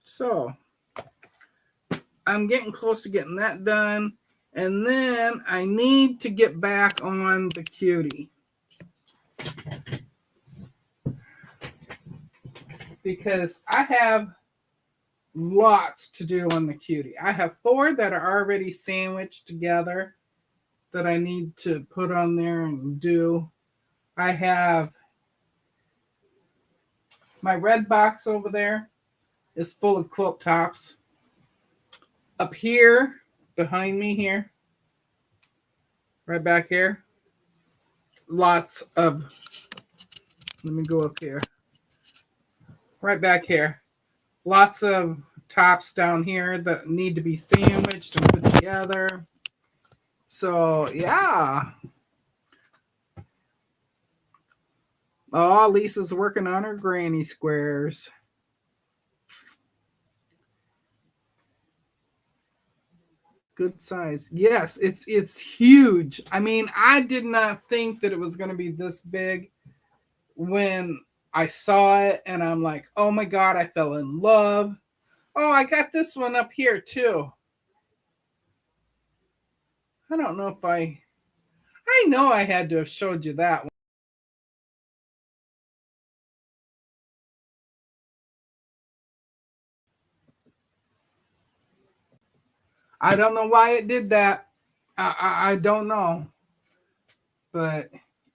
So I'm getting close to getting that done. And then I need to get back on the cutie, because I have lots to do on the cutie. I have 4 that are already sandwiched together that I need to put on there and do. I have my red box over there is full of quilt tops. Up here, behind me here, right back here, lots of, let me go up here, right back here, lots of tops down here that need to be sandwiched and put together. So, yeah. Oh, Lisa's working on her granny squares. Good size. Yes, it's huge. I mean, I did not think that it was going to be this big when I saw it, and I'm like, oh my God, I fell in love. Oh, I got this one up here too. I don't know if I know I had to have showed you that one. I don't know why it did that. I don't know. But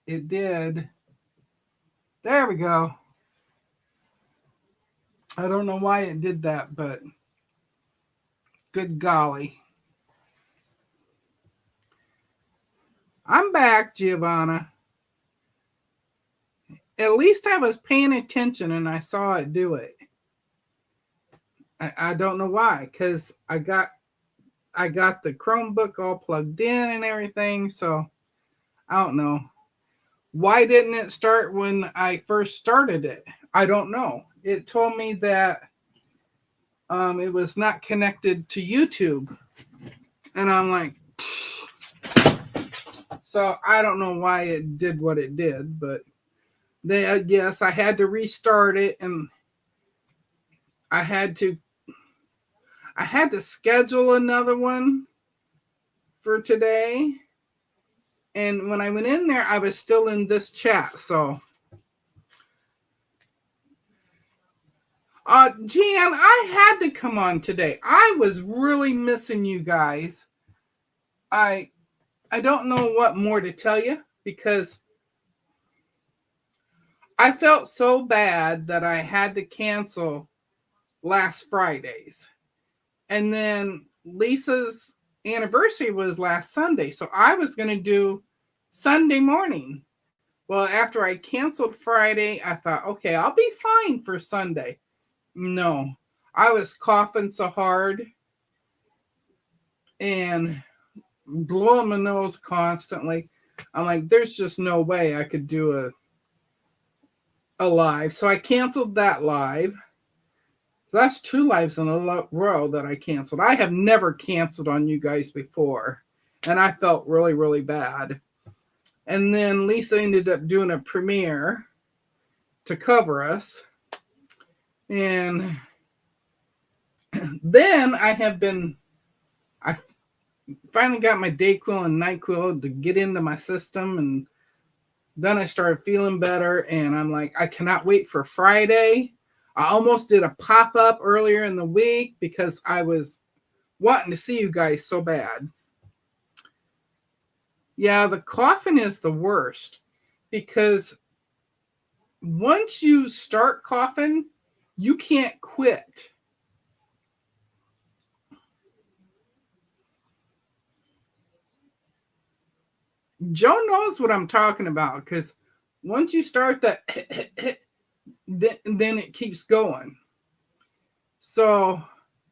it did. There we go. I don't know why it did that, but good golly. I'm back, Giovanna. At least I was paying attention and I saw it do it. I don't know why, because I got the Chromebook all plugged in and everything, so I don't know. Why didn't it start when I first started it? I don't know. It told me that it was not connected to YouTube. And I'm like, so I don't know why it did what it did, but yes, I had to restart it, and I had to schedule another one for today. And when I went in there, I was still in this chat. So, Jan, I had to come on today. I was really missing you guys. I don't know what more to tell you, because I felt so bad that I had to cancel last Fridays. And then Lisa's anniversary was last Sunday. So I was going to do Sunday morning. Well, after I canceled Friday, I thought, okay, I'll be fine for Sunday. No, I was coughing so hard and blowing my nose constantly. I'm like, there's just no way I could do a live. So I canceled that live. So that's 2 lives in a row that I canceled. I have never canceled on you guys before, and I felt really, really bad. And then Lisa ended up doing a premiere to cover us. And then I finally got my Dayquil and NyQuil to get into my system, and then I started feeling better, and I'm like, I cannot wait for Friday. I almost did a pop-up earlier in the week because I was wanting to see you guys so bad. Yeah, the coughing is the worst, because once you start coughing, you can't quit. Joe knows what I'm talking about, because once you start that, then it keeps going. So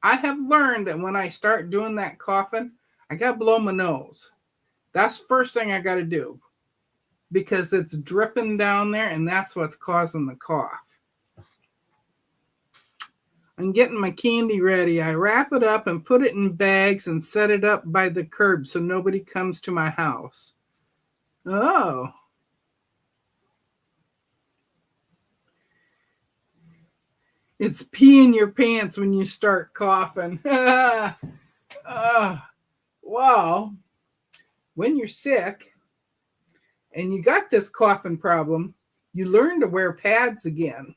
I have learned that when I start doing that coughing, I got to blow my nose. That's the first thing I got to do because it's dripping down there and that's what's causing the cough. I'm getting my candy ready. I wrap it up and put it in bags and set it up by the curb so nobody comes to my house. Oh. It's peeing your pants when you start coughing. Well, when you're sick and you got this coughing problem, you learn to wear pads again.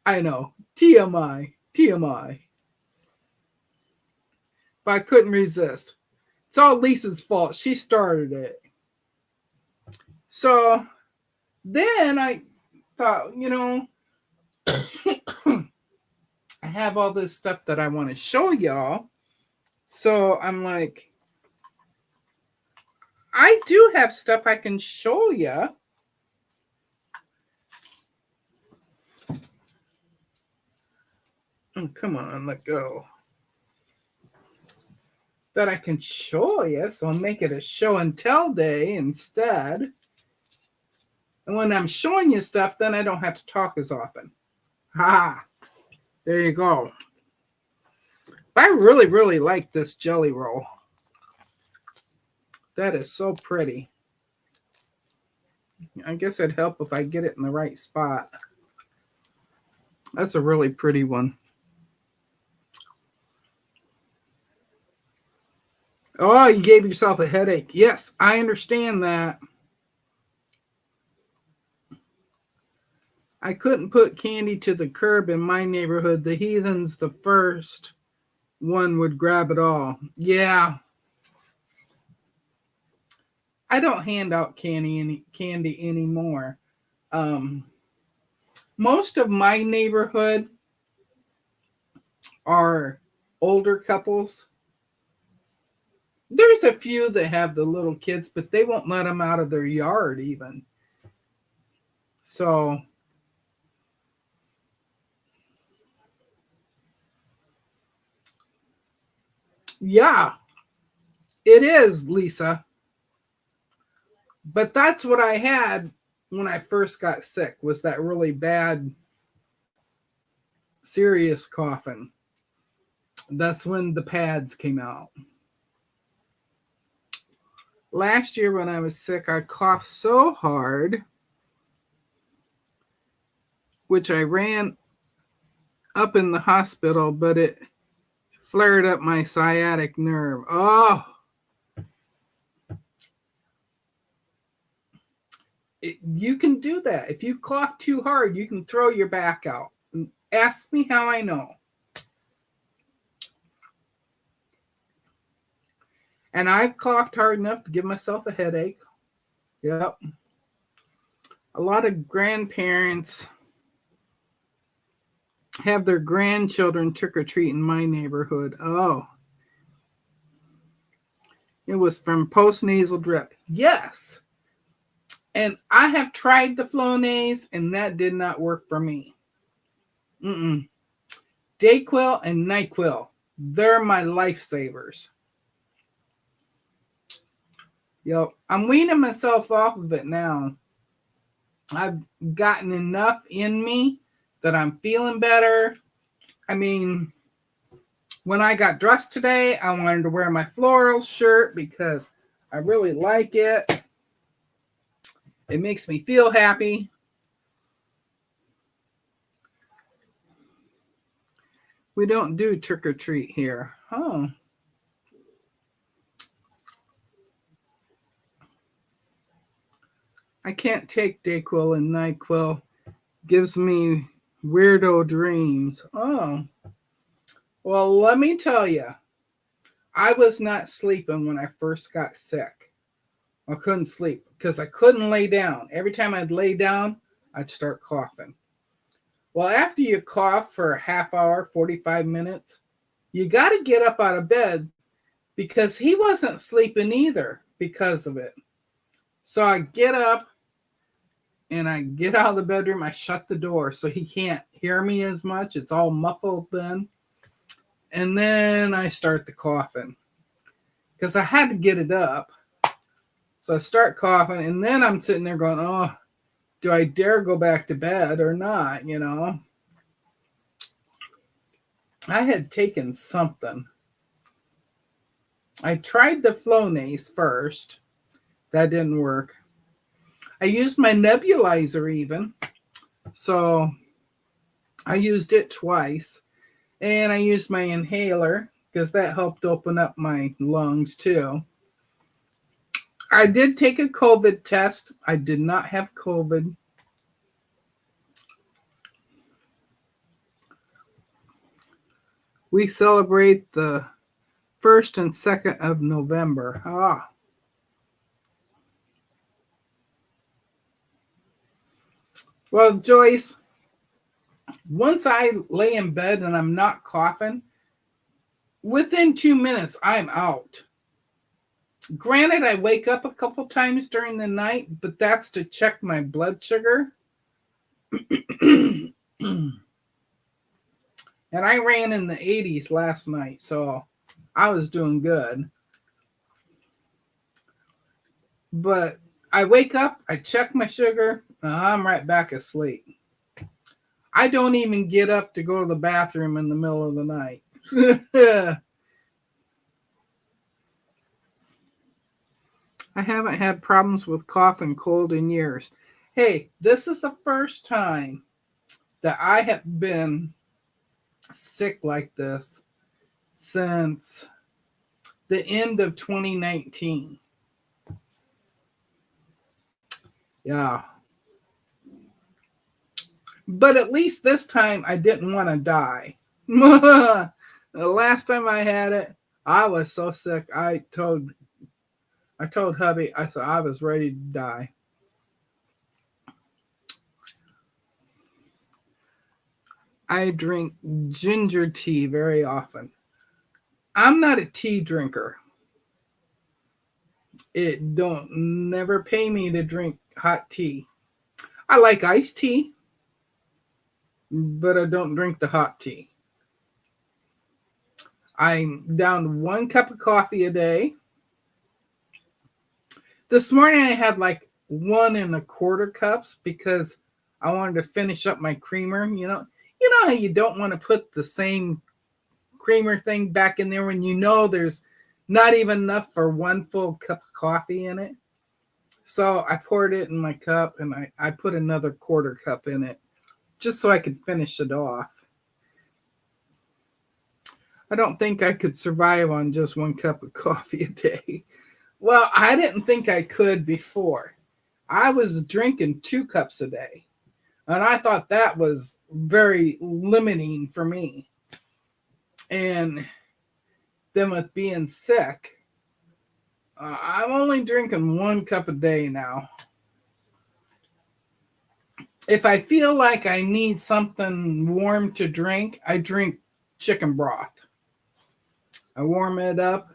I know. TMI. TMI. But I couldn't resist. It's all Lisa's fault. She started it. So then I thought, I have all this stuff that I want to show y'all. So I'm like, I do have stuff I can show you. Oh, come on, let go. That I can show you. So I'll make it a show and tell day instead. And when I'm showing you stuff, then I don't have to talk as often. Ha! There you go. I really, really like this jelly roll. That is so pretty. I guess it'd help if I get it in the right spot. That's a really pretty one. Oh, you gave yourself a headache. Yes, I understand that. I couldn't put candy to the curb in my neighborhood. The heathens, the first one would grab it all. Yeah. I don't hand out candy anymore. Most of my neighborhood are older couples. There's a few that have the little kids, but they won't let them out of their yard even. So yeah, it is, Lisa. But that's what I had when I first got sick, was that really bad, serious coughing. That's when the pads came out. Last year when I was sick, I coughed so hard, which I ran up in the hospital, but it flared up my sciatic nerve. Oh, you can do that. If you cough too hard, you can throw your back out. Ask me how I know. And I've coughed hard enough to give myself a headache. Yep. A lot of grandparents have their grandchildren trick or treat in my neighborhood. Oh. It was from postnasal drip. Yes. And I have tried the Flonase, and that did not work for me. Dayquil and NyQuil. They're my lifesavers. Yep. I'm weaning myself off of it now. I've gotten enough in me that I'm feeling better. I mean, when I got dressed today, I wanted to wear my floral shirt because I really like it. It makes me feel happy. We don't do trick or treat here. Oh. I can't take Dayquil and NyQuil. Gives me weirdo dreams. Oh. Well, let me tell you. I was not sleeping when I first got sick. I couldn't sleep because I couldn't lay down. Every time I'd lay down, I'd start coughing. Well, after you cough for a half hour, 45 minutes, you got to get up out of bed because he wasn't sleeping either because of it. So I get up and I get out of the bedroom. I shut the door so he can't hear me as much. It's all muffled then. And then I start the coughing because I had to get it up. So I start coughing, and then I'm sitting there going, oh, do I dare go back to bed or not? You know, I had taken something. I tried the Flonase first. That didn't work. I used my nebulizer even. So I used it twice. And I used my inhaler because that helped open up my lungs too. I did take a COVID test. I did not have COVID. We celebrate the 1st and 2nd of November. Ah. Well, Joyce, once I lay in bed and I'm not coughing, within 2 minutes, I'm out. Granted, I wake up a couple times during the night, but that's to check my blood sugar. And I ran in the 80s last night, so I was doing good. But I wake up, I check my sugar, and I'm right back asleep. I don't even get up to go to the bathroom in the middle of the night. I haven't had problems with cough and cold in years. Hey, this is the first time that I have been sick like this since the end of 2019. Yeah. But at least this time I didn't want to die. The last time I had it, I was so sick. I told hubby, I said I was ready to die. I drink ginger tea very often. I'm not a tea drinker. It don't never pay me to drink hot tea. I like iced tea, but I don't drink the hot tea. I'm down to 1 cup of coffee a day. This morning I had like 1 1/4 cups because I wanted to finish up my creamer. You know how you don't want to put the same creamer thing back in there when you know there's not even enough for 1 full cup of coffee in it. So I poured it in my cup and I put another 1/4 cup in it just so I could finish it off. I don't think I could survive on just 1 cup of coffee a day. Well, I didn't think I could before. I was drinking 2 cups a day, and I thought that was very limiting for me. And then with being sick, I'm only drinking 1 cup a day now. If I feel like I need something warm to drink, I drink chicken broth. I warm it up,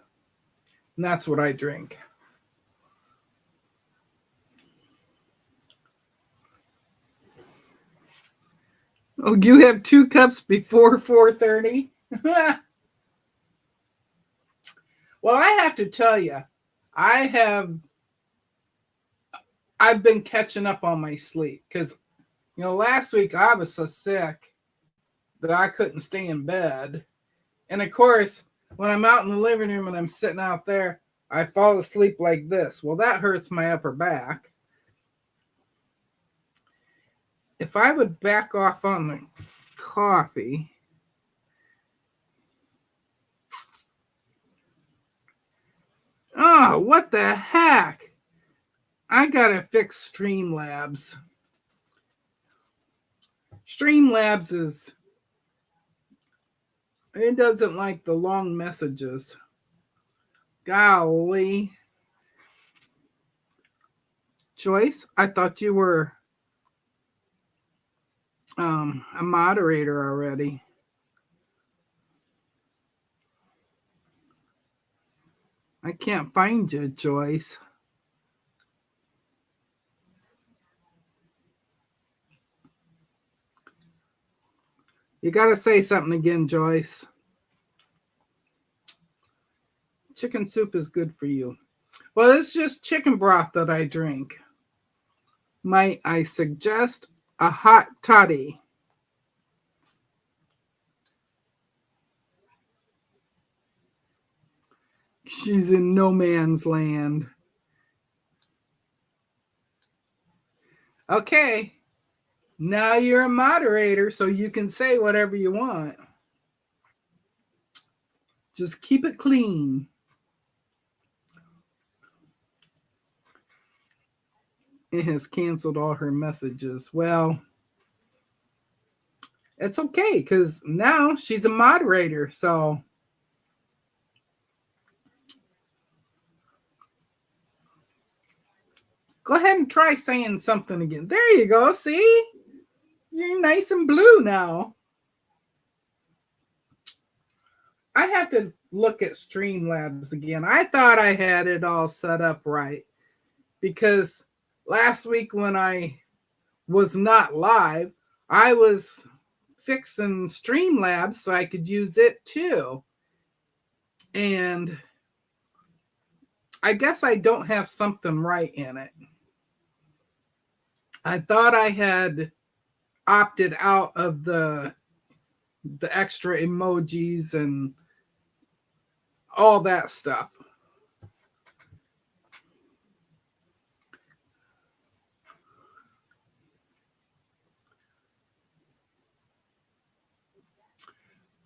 and that's what I drink. Oh, you have 2 cups before 4:30? Well, I have to tell you, I have I've been catching up on my sleep because last week I was so sick that I couldn't stay in bed. And of course, when I'm out in the living room and I'm sitting out there, I fall asleep like this. Well, that hurts my upper back. If I would back off on the coffee. Oh, what the heck? I gotta fix Streamlabs. Streamlabs it doesn't like the long messages. Golly. Joyce, I thought you were a moderator already. I can't find you, Joyce. You got to say something again, Joyce. Chicken soup is good for you. Well, it's just chicken broth that I drink. Might I suggest a hot toddy? She's in no man's land. Okay, now you're a moderator, so you can say whatever you want. Just keep it clean. It has canceled all her messages. Well, it's okay because now she's a moderator, so go ahead and try saying something again. There you go. See? You're nice and blue now. I have to look at Streamlabs again. I thought I had it all set up right because last week when I was not live, I was fixing Streamlabs so I could use it too. And I guess I don't have something right in it. I thought I had opted out of the extra emojis and all that stuff.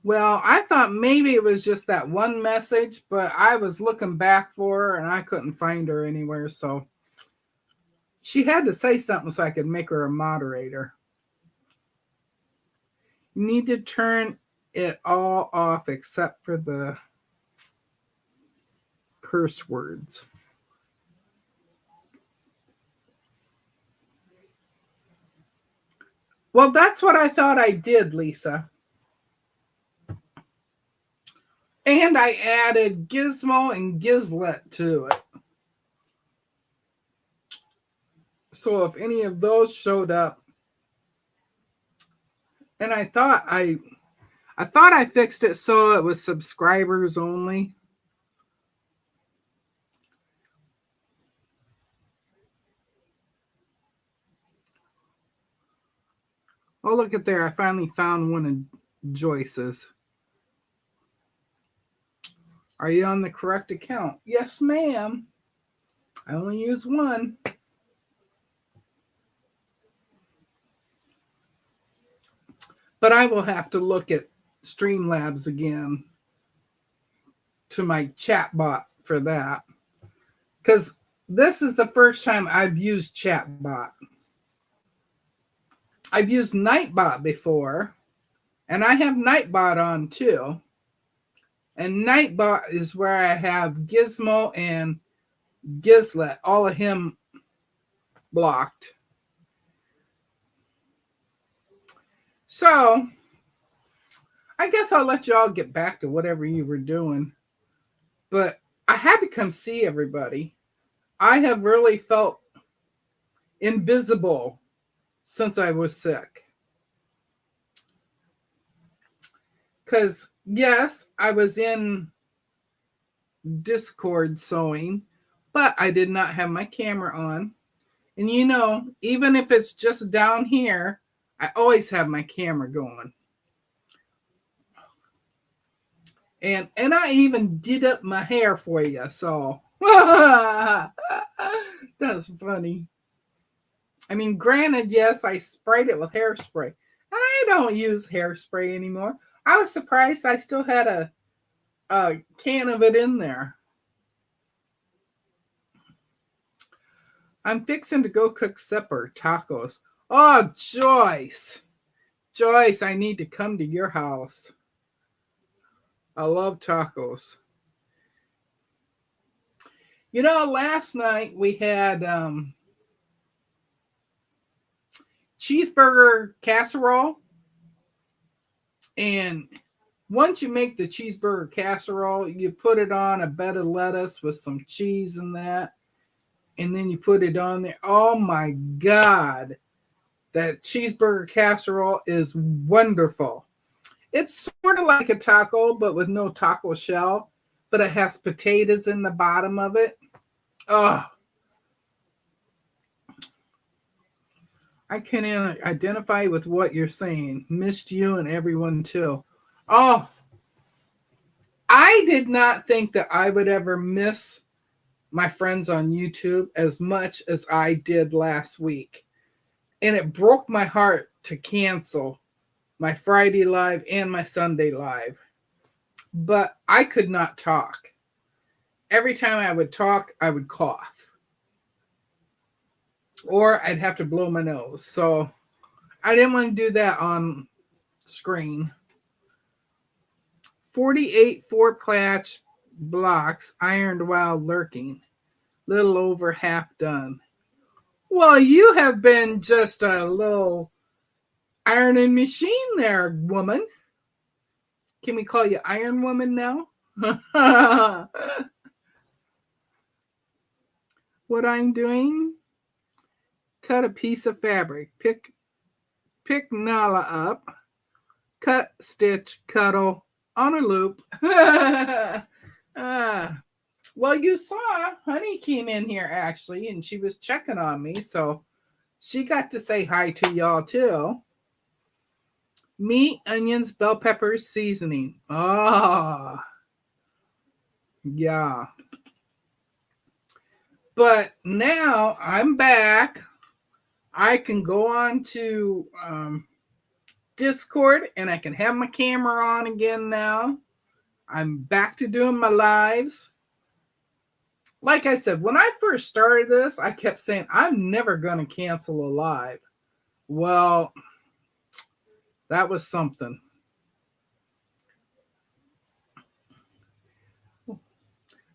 Well, I thought maybe it was just that one message, but I was looking back for her and I couldn't find her anywhere. So she had to say something so I could make her a moderator. You need to turn it all off except for the curse words. Well, that's what I thought I did, Lisa. And I added Gizmo and Gizlet to it. So if any of those showed up, and I thought I fixed it so it was subscribers only. Oh, look at there. I finally found one of Joyce's. Are you on the correct account? Yes, ma'am. I only use one. But I will have to look at Streamlabs again to my chatbot for that. Because this is the first time I've used chatbot. I've used Nightbot before, and I have Nightbot on too. And Nightbot is where I have Gizmo and Gizlet, all of him blocked. So, I guess I'll let y'all get back to whatever you were doing. But I had to come see everybody. I have really felt invisible since I was sick. Because, yes, I was in Discord sewing, but I did not have my camera on. And you know, even if it's just down here, I always have my camera going. And I even did up my hair for you, so that's funny. I mean, granted, yes, I sprayed it with hairspray. I don't use hairspray anymore. I was surprised I still had a can of it in there. I'm fixing to go cook supper, tacos. Oh, Joyce. Joyce, I need to come to your house. I love tacos. You know, last night we had cheeseburger casserole. And once you make the cheeseburger casserole, you put it on a bed of lettuce with some cheese and that. And then you put it on there. Oh my God. That cheeseburger casserole is wonderful. It's sort of like a taco, but with no taco shell, but it has potatoes in the bottom of it. Oh, I can identify with what you're saying. Missed you and everyone too. Oh, I did not think that I would ever miss my friends on YouTube as much as I did last week. And it broke my heart to cancel my Friday live and my Sunday live. But I could not talk. Every time I would talk, I would cough. Or I'd have to blow my nose. So I didn't want to do that on screen. 48 4-patch blocks ironed while lurking. Little over half done. Well, you have been just a little ironing machine there, woman. Can we call you Iron Woman now? What I'm doing? Cut a piece of fabric. Pick Nala up. Cut, stitch, cuddle on a loop. Well, you saw Honey came in here actually, and she was checking on me, so she got to say hi to y'all too. Meat, onions, bell peppers, seasoning. Oh, yeah. But now I'm back. I can go on to Discord and I can have my camera on again now. I'm back to doing my lives. Like I said, when I first started this, I kept saying, I'm never going to cancel a live. Well, that was something.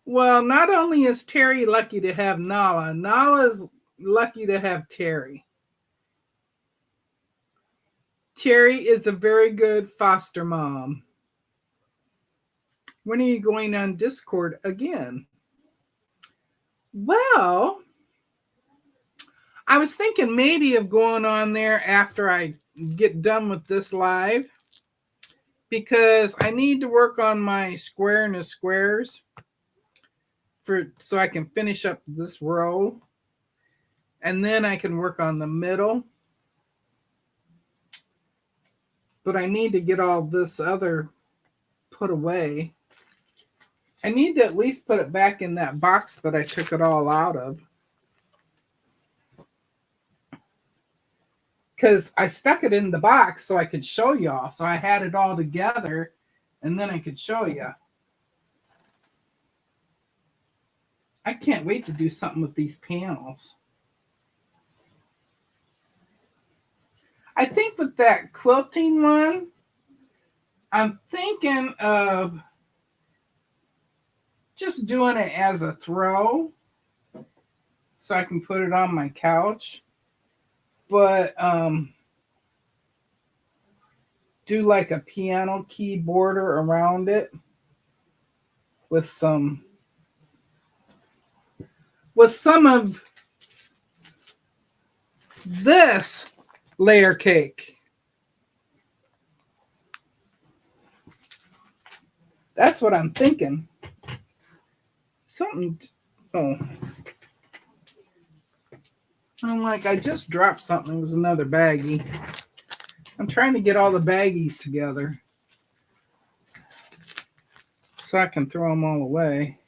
Well, not only is Terry lucky to have Nala, Nala's lucky to have Terry. Terry is a very good foster mom. When are you going on Discord again? Well, I was thinking maybe of going on there after I get done with this live, because I need to work on my square and the squares so I can finish up this row, and then I can work on the middle. But I need to get all this other put away. I need to at least put it back in that box that I took it all out of. Because I stuck it in the box so I could show y'all. So I had it all together and then I could show you. I can't wait to do something with these panels. I think with that quilting one, I'm thinking of just doing it as a throw so I can put it on my couch. But do like a piano key border around it with some of this layer cake. That's what I'm thinking. I'm like, I just dropped something. It was another baggie. I'm trying to get all the baggies together so I can throw them all away.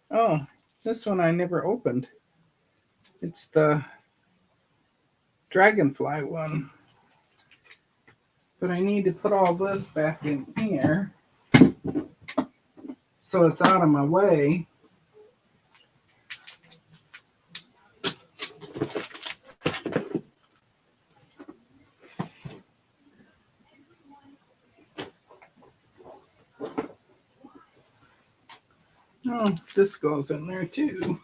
Oh, this one I never opened. It's the dragonfly one. But I need to put all this back in here so it's out of my way. Oh, this goes in there too.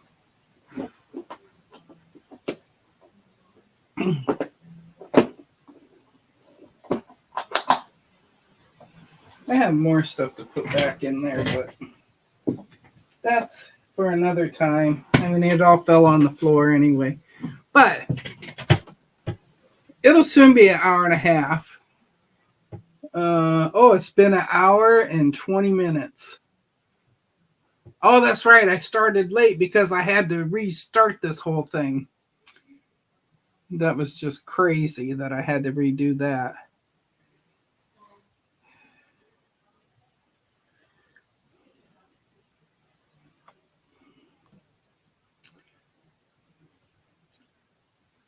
I have more stuff to put back in there, but that's for another time. I mean, it all fell on the floor anyway. But it'll soon be an hour and a half. It's been an hour and 20 minutes. Oh, that's right. I started late because I had to restart this whole thing. That was just crazy that I had to redo that.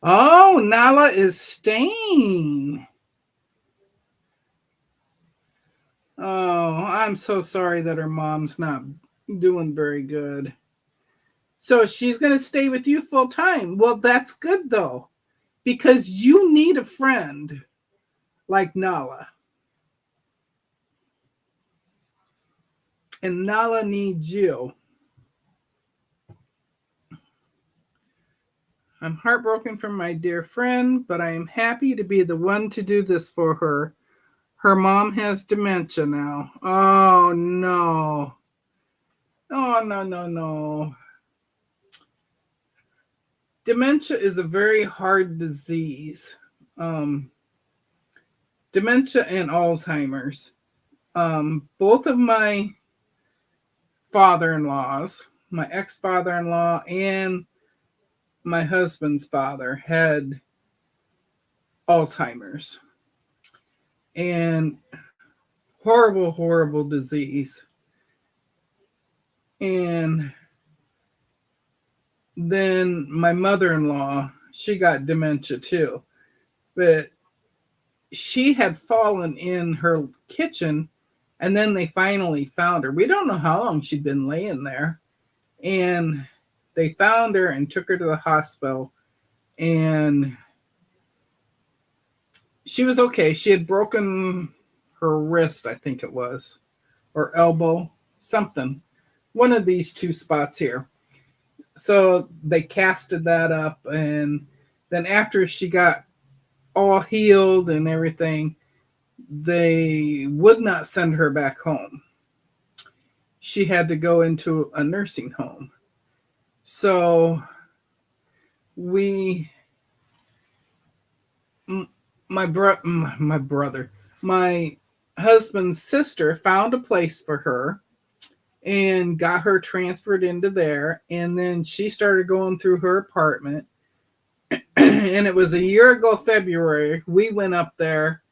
Oh, Nala is staying. Oh, I'm so sorry that her mom's not doing very good. So she's going to stay with you full time. Well, that's good though, because you need a friend like Nala. And Nala needs you. I'm heartbroken for my dear friend, but I am happy to be the one to do this for her. Her mom has dementia now. Oh, no. Oh, no, no, no. Dementia is a very hard disease. Dementia and Alzheimer's. Both of my father-in-laws, my ex-father-in-law and my husband's father, had Alzheimer's. And horrible, horrible disease. And then my mother-in-law, she got dementia too. But she had fallen in her kitchen, and then they finally found her. We don't know how long she'd been laying there. And they found her and took her to the hospital. And she was okay. She had broken her wrist, I think it was, or elbow, something. One of these two spots here. So they casted that up, and then after she got all healed and everything, they would not send her back home. She had to go into a nursing home. So my brother, my husband's sister found a place for her and got her transferred into there. And then she started going through her apartment. And it was a year ago, February, we went up there.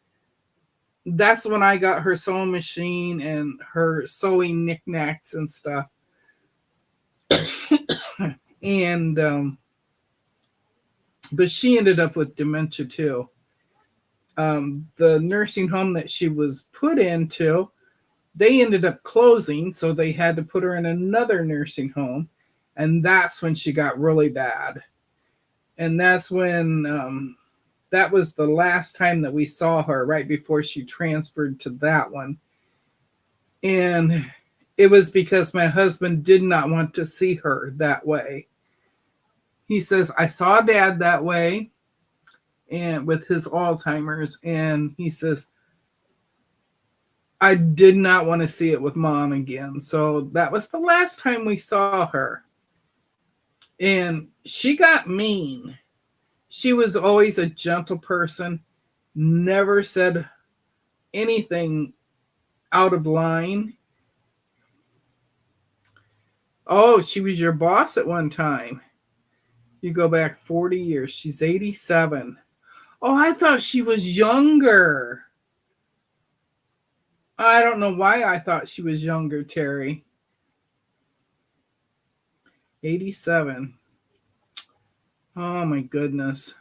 That's when I got her sewing machine and her sewing knickknacks and stuff. And, but she ended up with dementia too. The nursing home that she was put into, they ended up closing, so they had to put her in another nursing home. And that's when she got really bad. And that's when that was the last time that we saw her, right before she transferred to that one. And it was because my husband did not want to see her that way. He says, I saw Dad that way and with his Alzheimer's. And he says, I did not want to see it with Mom again. So that was the last time we saw her. And she got mean. She was always a gentle person, never said anything out of line. Oh, she was your boss at one time. You go back 40 years. She's 87. Oh, I thought she was younger. I don't know why I thought she was younger, Terry. 87. Oh, my goodness.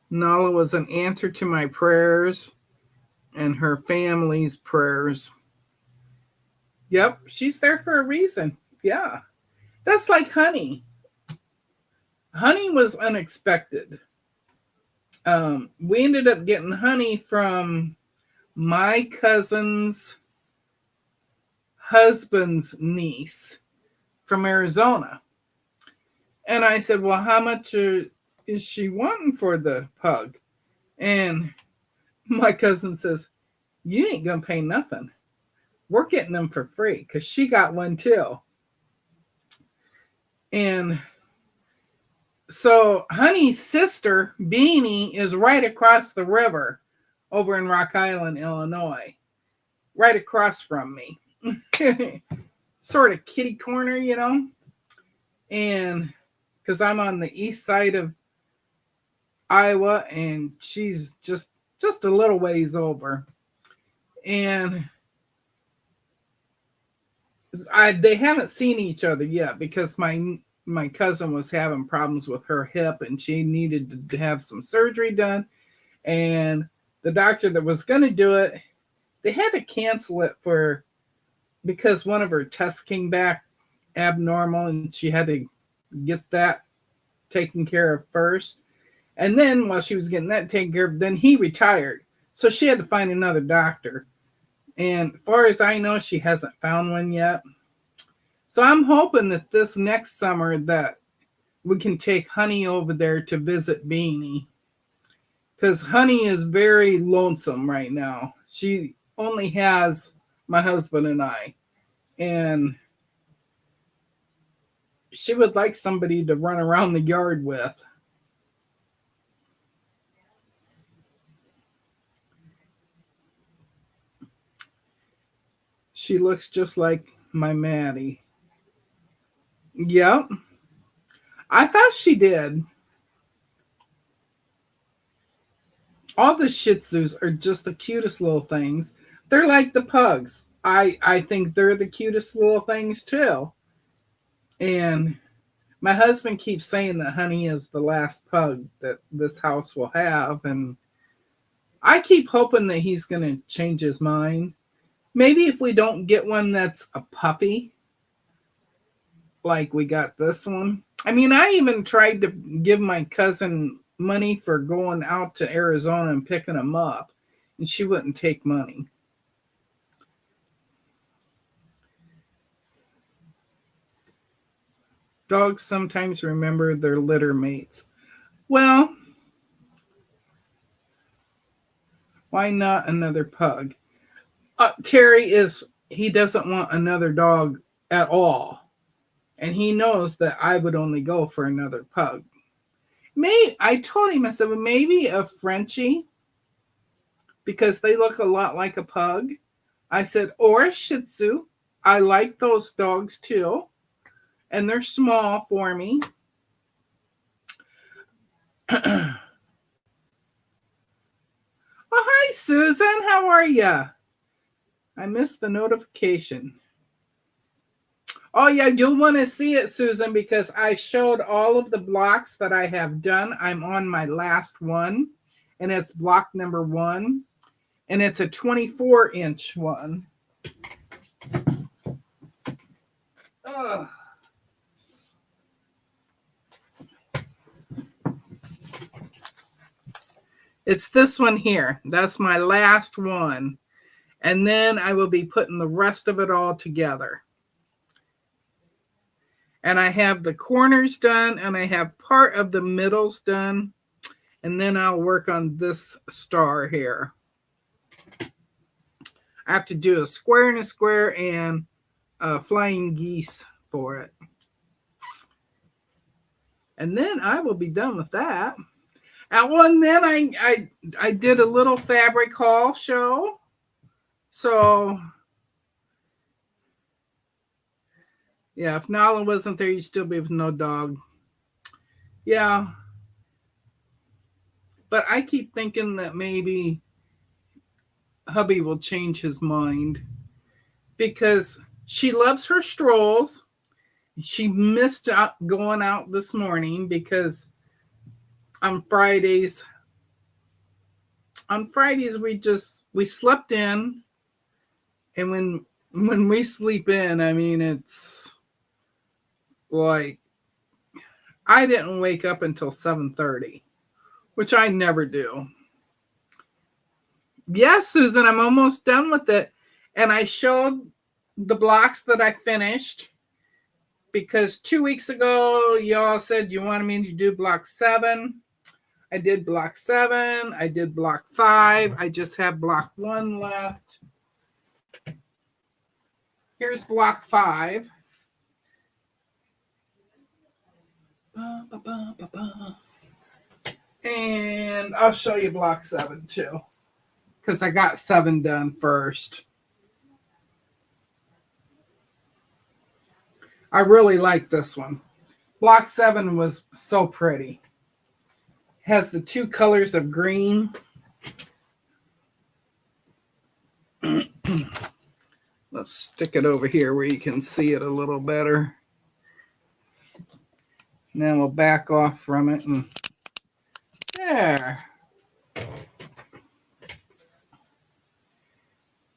Nala was an answer to my prayers and her family's prayers. Yep, she's there for a reason. Yeah. That's like Honey. Honey was unexpected. We ended up getting Honey from my cousin's husband's niece from Arizona. And I said, well, how much is she wanting for the pug? And my cousin says, you ain't going to pay nothing. We're getting them for free because she got one too. And So Honey's sister, Beanie, is right across the river over in Rock Island, Illinois, right across from me. Sort of kitty corner, you know? And because I'm on the east side of Iowa and she's just a little ways over. And they haven't seen each other yet because my cousin was having problems with her hip and she needed to have some surgery done. And the doctor that was going to do it, they had to cancel it because one of her tests came back abnormal and she had to get that taken care of first. And then while she was getting that taken care of, then he retired. So she had to find another doctor. And as far as I know, she hasn't found one yet. So I'm hoping that this next summer that we can take Honey over there to visit Beanie. Because Honey is very lonesome right now. She only has my husband and I. And she would like somebody to run around the yard with. She looks just like my Maddie. Yep. I thought she did. All the Shih Tzus are just the cutest little things. They're like the pugs. I think they're the cutest little things too. And my husband keeps saying that Honey is the last pug that this house will have. And I keep hoping that he's going to change his mind. Maybe if we don't get one that's a puppy, like we got this one. I mean, I even tried to give my cousin money for going out to Arizona and picking him up, and she wouldn't take money. Dogs sometimes remember their litter mates. Well, why not another pug? Terry he doesn't want another dog at all. And he knows that I would only go for another pug. I told him, I said, well, maybe a Frenchie, because they look a lot like a pug. I said, or a Shih Tzu. I like those dogs too. And they're small for me. Oh, hi, Susan. How are you? I missed the notification. Oh, yeah, you'll want to see it, Susan, because I showed all of the blocks that I have done. I'm on my last one, and it's block number 1, and it's a 24-inch one. Ugh. It's this one here. That's my last one. And then I will be putting the rest of it all together. And I have the corners done, and I have part of the middles done. And then I'll work on this star here. I have to do a square and a square and flying geese for it. And then I will be done with that. And then I did a little fabric haul show. So, yeah, if Nala wasn't there, you'd still be with no dog. Yeah. But I keep thinking that maybe hubby will change his mind because she loves her strolls. She missed out going out this morning because on Fridays we slept in, and when we sleep in, I mean, it's like I didn't wake up until 7:30, which I never do. Yes, Susan, I'm almost done with it. And I showed the blocks that I finished because 2 weeks ago, y'all said you wanted me to do block 7. I did block 7. I did block 5. I just have block 1 left. Here's block 5. And I'll show you block 7 too, because I got 7 done first. I really like this one. Block 7 was so pretty. Has the 2 colors of green. Let's stick it over here where you can see it a little better. And then we'll back off from it and there.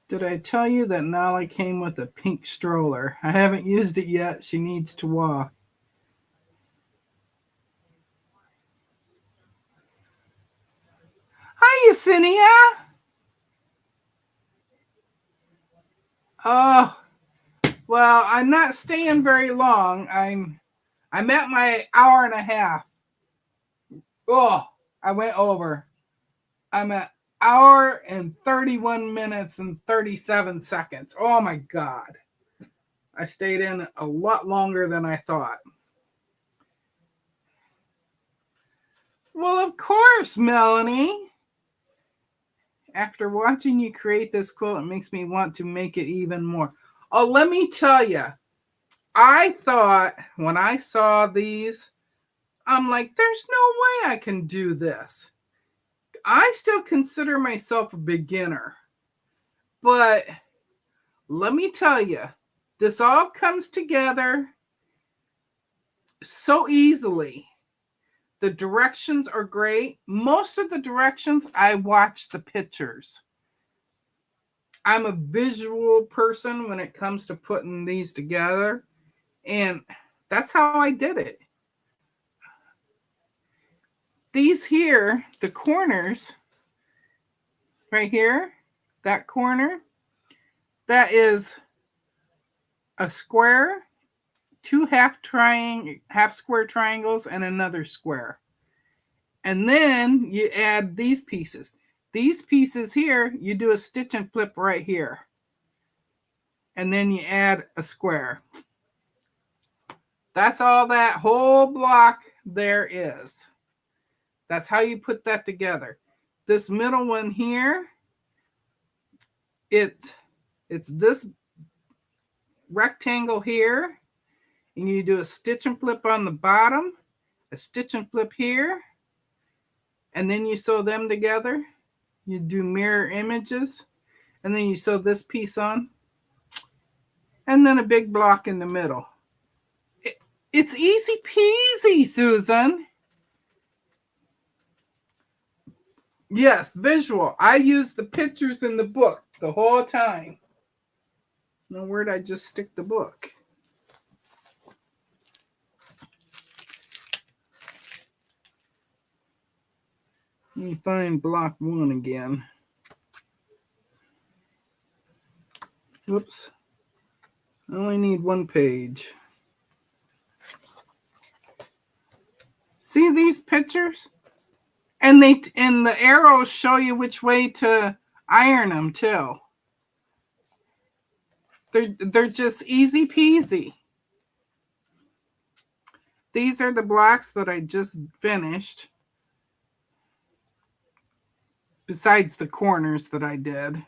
Did I tell you that Nala came with a pink stroller? I haven't used it yet. She needs to walk. Hi, Yesenia. Oh, well, I'm not staying very long. I'm at my hour and a half. Oh, I went over. I'm at hour and 31 minutes and 37 seconds. Oh my God. I stayed in a lot longer than I thought. Well, of course, Melanie. After watching you create this quilt, it makes me want to make it even more. Oh, let me tell you, I thought when I saw these, I'm like, there's no way I can do this. I still consider myself a beginner. But let me tell you, this all comes together so easily. The directions are great. Most of the directions, I watch the pictures. I'm a visual person when it comes to putting these together. And that's how I did it. These here, the corners, right here, that corner, that is a square, 2 half square triangles, and another square. And then you add these pieces. These pieces here, you do a stitch and flip right here. And then you add a square. That's all that whole block there is. That's how you put that together. This middle one here, it's this rectangle here. And you do a stitch and flip on the bottom, a stitch and flip here, and then you sew them together. You do mirror images, and then you sew this piece on, and then a big block in the middle. It's easy peasy, Susan. Yes, visual. I use the pictures in the book the whole time. Now, where'd I just stick the book? Let me find block 1 again. Whoops. I only need 1 page. See these pictures? And the arrows show you which way to iron them too. They're just easy peasy. These are the blocks that I just finished. Besides the corners that I did.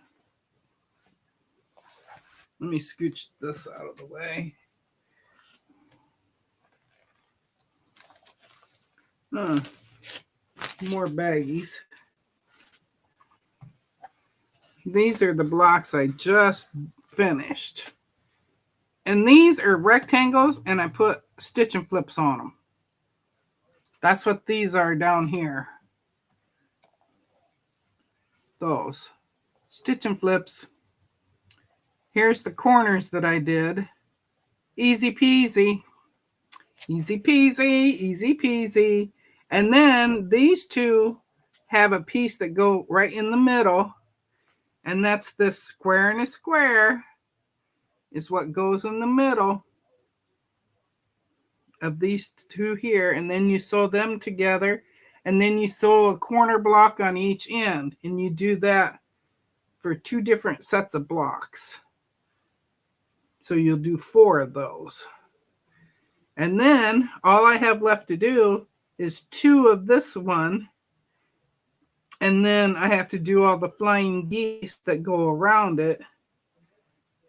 Let me scooch this out of the way. More baggies. These are the blocks I just finished. And these are rectangles, and I put stitch and flips on them. That's what these are down here. Those. Stitch and flips. Here's the corners that I did. Easy peasy. Easy peasy, easy peasy. And then these two have a piece that go right in the middle. And that's this square and a square is what goes in the middle of these two here. And then you sew them together. And then you sew a corner block on each end. And you do that for 2 different sets of blocks. So you'll do 4 of those. And then all I have left to do is 2 of this one. And then I have to do all the flying geese that go around it.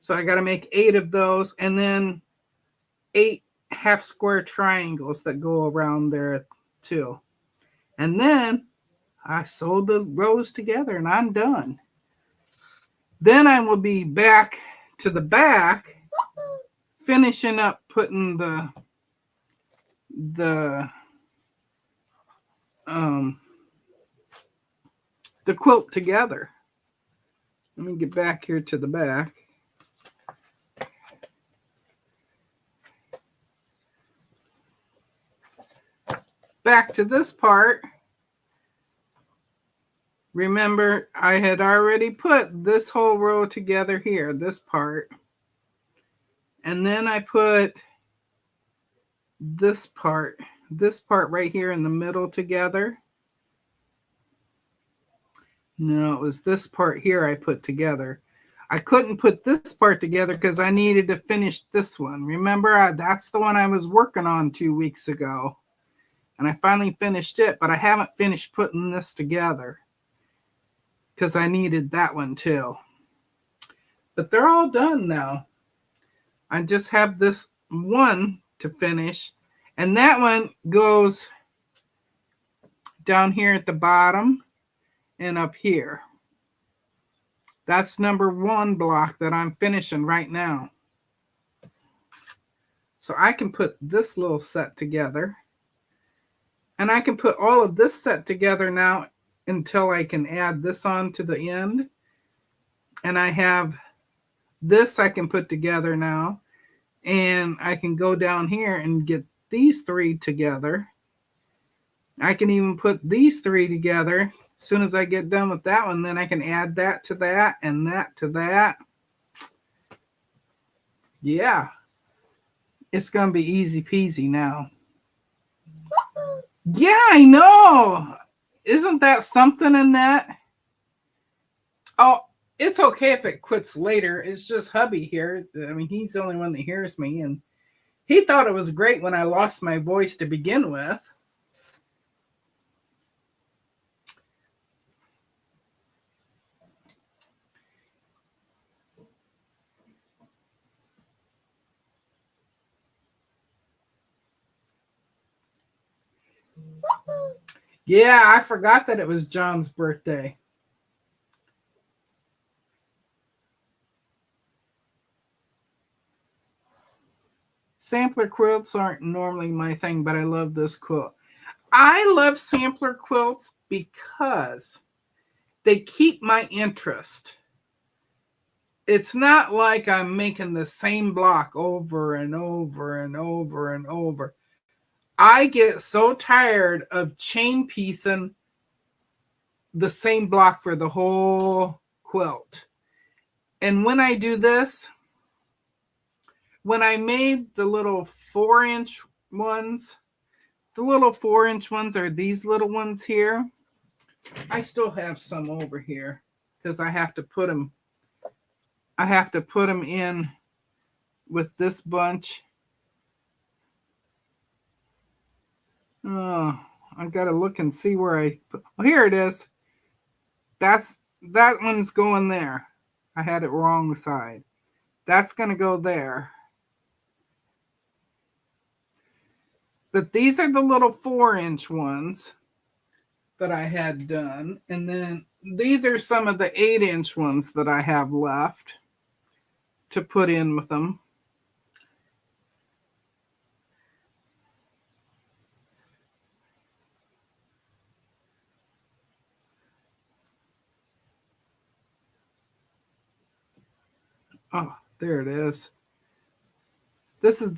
So I got to make 8 of those, and then 8 half square triangles that go around there too. And then I sew the rows together and I'm done. Then I will be back to the back, finishing up putting the quilt together. Let me get back here to the back. Back to this part. Remember, I had already put this whole row together here, this part. And then I put this part right here in the middle together. No, it was this part here I put together. I couldn't put this part together because I needed to finish this one. Remember, that's the one I was working on 2 weeks ago. And I finally finished it, but I haven't finished putting this together because I needed that one too. But they're all done now. I just have this one to finish. And that one goes down here at the bottom and up here. That's number 1 block that I'm finishing right now. So I can put this little set together. And I can put all of this set together now until I can add this on to the end. And I have this I can put together now. And I can go down here and get these 3 together. I can even put these 3 together. As soon as I get done with that one, then I can add that to that and that to that. Yeah. It's going to be easy peasy now. Yeah, I know. Isn't that something in that? Oh, it's okay if it quits later. It's just hubby here. I mean, he's the only one that hears me. And he thought it was great when I lost my voice to begin with. Yeah, I forgot that it was John's birthday. Sampler quilts aren't normally my thing, but I love this quilt. I love sampler quilts because they keep my interest. It's not like I'm making the same block over and over and over and over. I get so tired of chain piecing the same block for the whole quilt. And when I do this, when I made the little 4-inch ones, the little 4-inch ones are these little ones here. I still have some over here because I have to put them in with this bunch. Oh, I gotta look and see where I put. Oh, here it is. That one's going there. I had it wrong side. That's gonna go there. But these are the little 4-inch ones that I had done. And then these are some of the 8-inch ones that I have left to put in with them. Oh, there it is. This is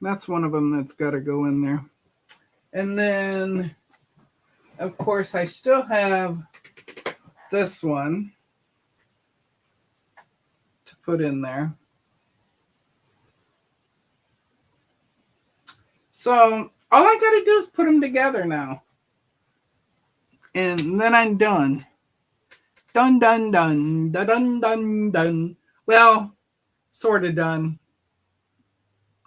that's one of them that's got to go in there. And then, of course, I still have this one to put in there. So all I got to do is put them together now. And then I'm done. Done. Well, sort of done.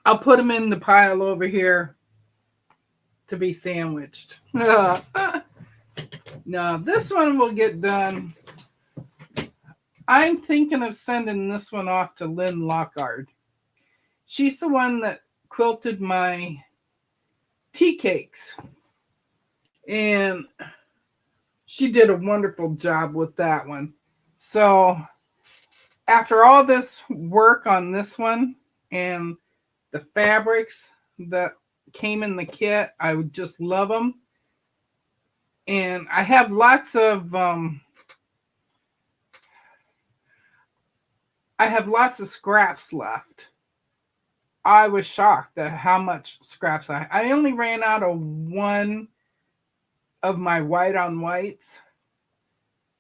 I'll put them in the pile over here to be sandwiched. Now, this one will get done. I'm thinking of sending this one off to Lynn Lockard. She's the one that quilted my tea cakes. And she did a wonderful job with that one. So after all this work on this one and the fabrics that came in the kit, I would just love them. And I have lots of scraps left. I was shocked at how much scraps I only ran out of one of my white on whites,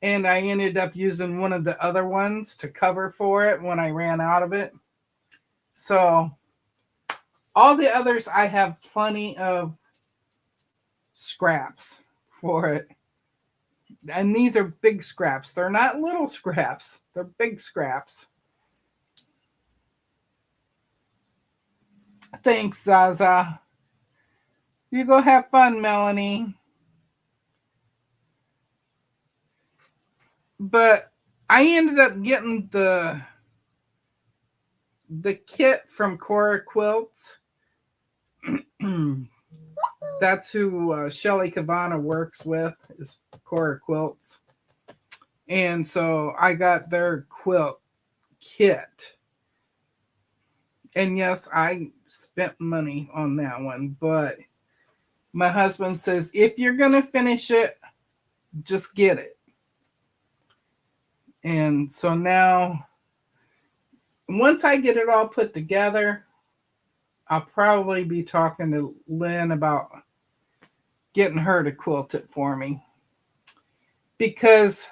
and I ended up using one of the other ones to cover for it when I ran out of it. So all the others, I have plenty of scraps for it. And these are big scraps. They're not little scraps. They're big scraps. Thanks, Zaza. You go have fun, Melanie. But I ended up getting the kit from Cora Quilts. That's who Shelly Cavana works with, is Cora Quilts. And so I got their quilt kit. And yes, I spent money on that one, but my husband says, if you're going to finish it, just get it. And so now, once I get it all put together, I'll probably be talking to Lynn about getting her to quilt it for me. Because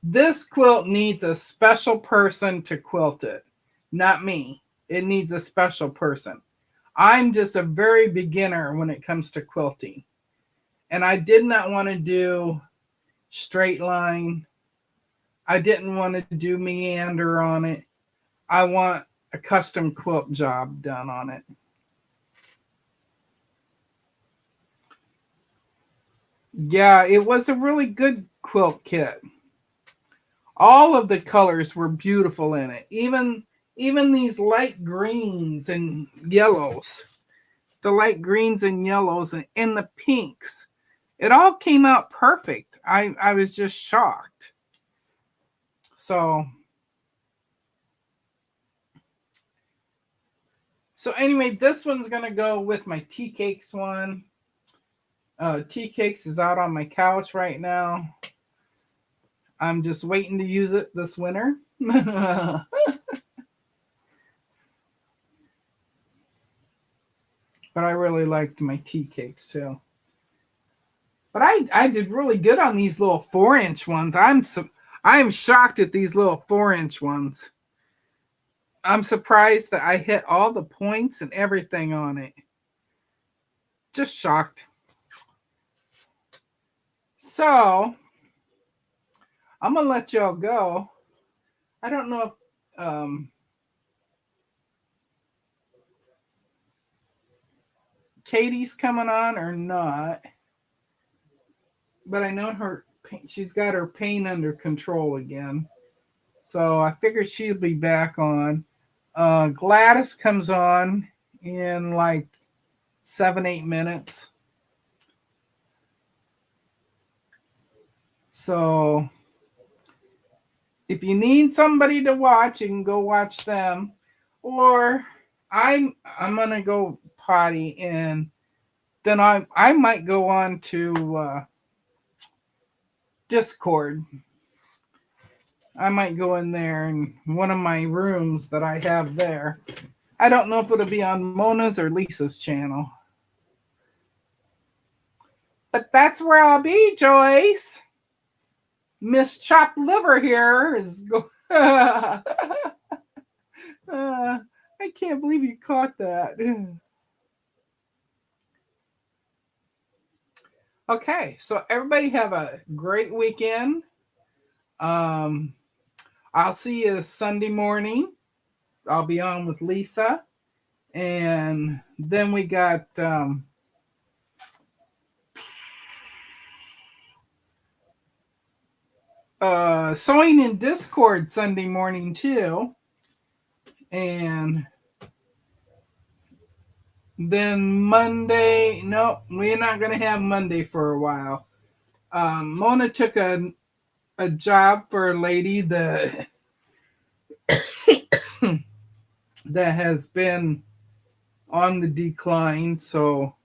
this quilt needs a special person to quilt it, not me. It needs a special person. I'm just a very beginner when it comes to quilting. And I did not want to do straight line. I didn't want to do meander on it. I want a custom quilt job done on it. Yeah, it was a really good quilt kit. All of the colors were beautiful in it. Even these light greens and yellows. The light greens and yellows and the pinks. It all came out perfect. I was just shocked. So anyway, this one's going to go with my tea cakes one. Tea cakes is out on my couch right now. I'm just waiting to use it this winter. But I really liked my tea cakes too. But I did really good on these little 4-inch ones. I'm shocked at these little 4-inch ones. I'm surprised that I hit all the points and everything on it. Just shocked. So I'm gonna let y'all go. I don't know if Katie's coming on or not, but I know she's got her pain under control again. So I figured she'll be back on. Gladys comes on in like 7-8 minutes. So if you need somebody to watch, you can go watch them. Or I'm gonna go potty, and then I might go on to Discord. I might go in there in one of my rooms that I have there. I don't know if it'll be on Mona's or Lisa's channel. But that's where I'll be, Joyce. Miss Chopped Liver here is going. I can't believe you caught that. Okay, so everybody have a great weekend. I'll see you Sunday morning. I'll be on with Lisa. And then we got sewing in Discord Sunday morning too. And then Monday, no, we're not going to have Monday for a while. Mona took a job for a lady that that has been on the decline, so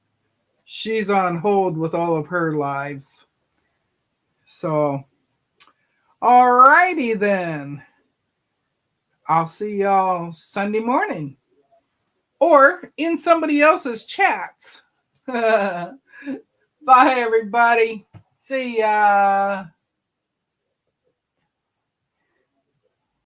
she's on hold with all of her lives. So, alrighty then. I'll see y'all Sunday morning or in somebody else's chats. Bye, everybody. See ya.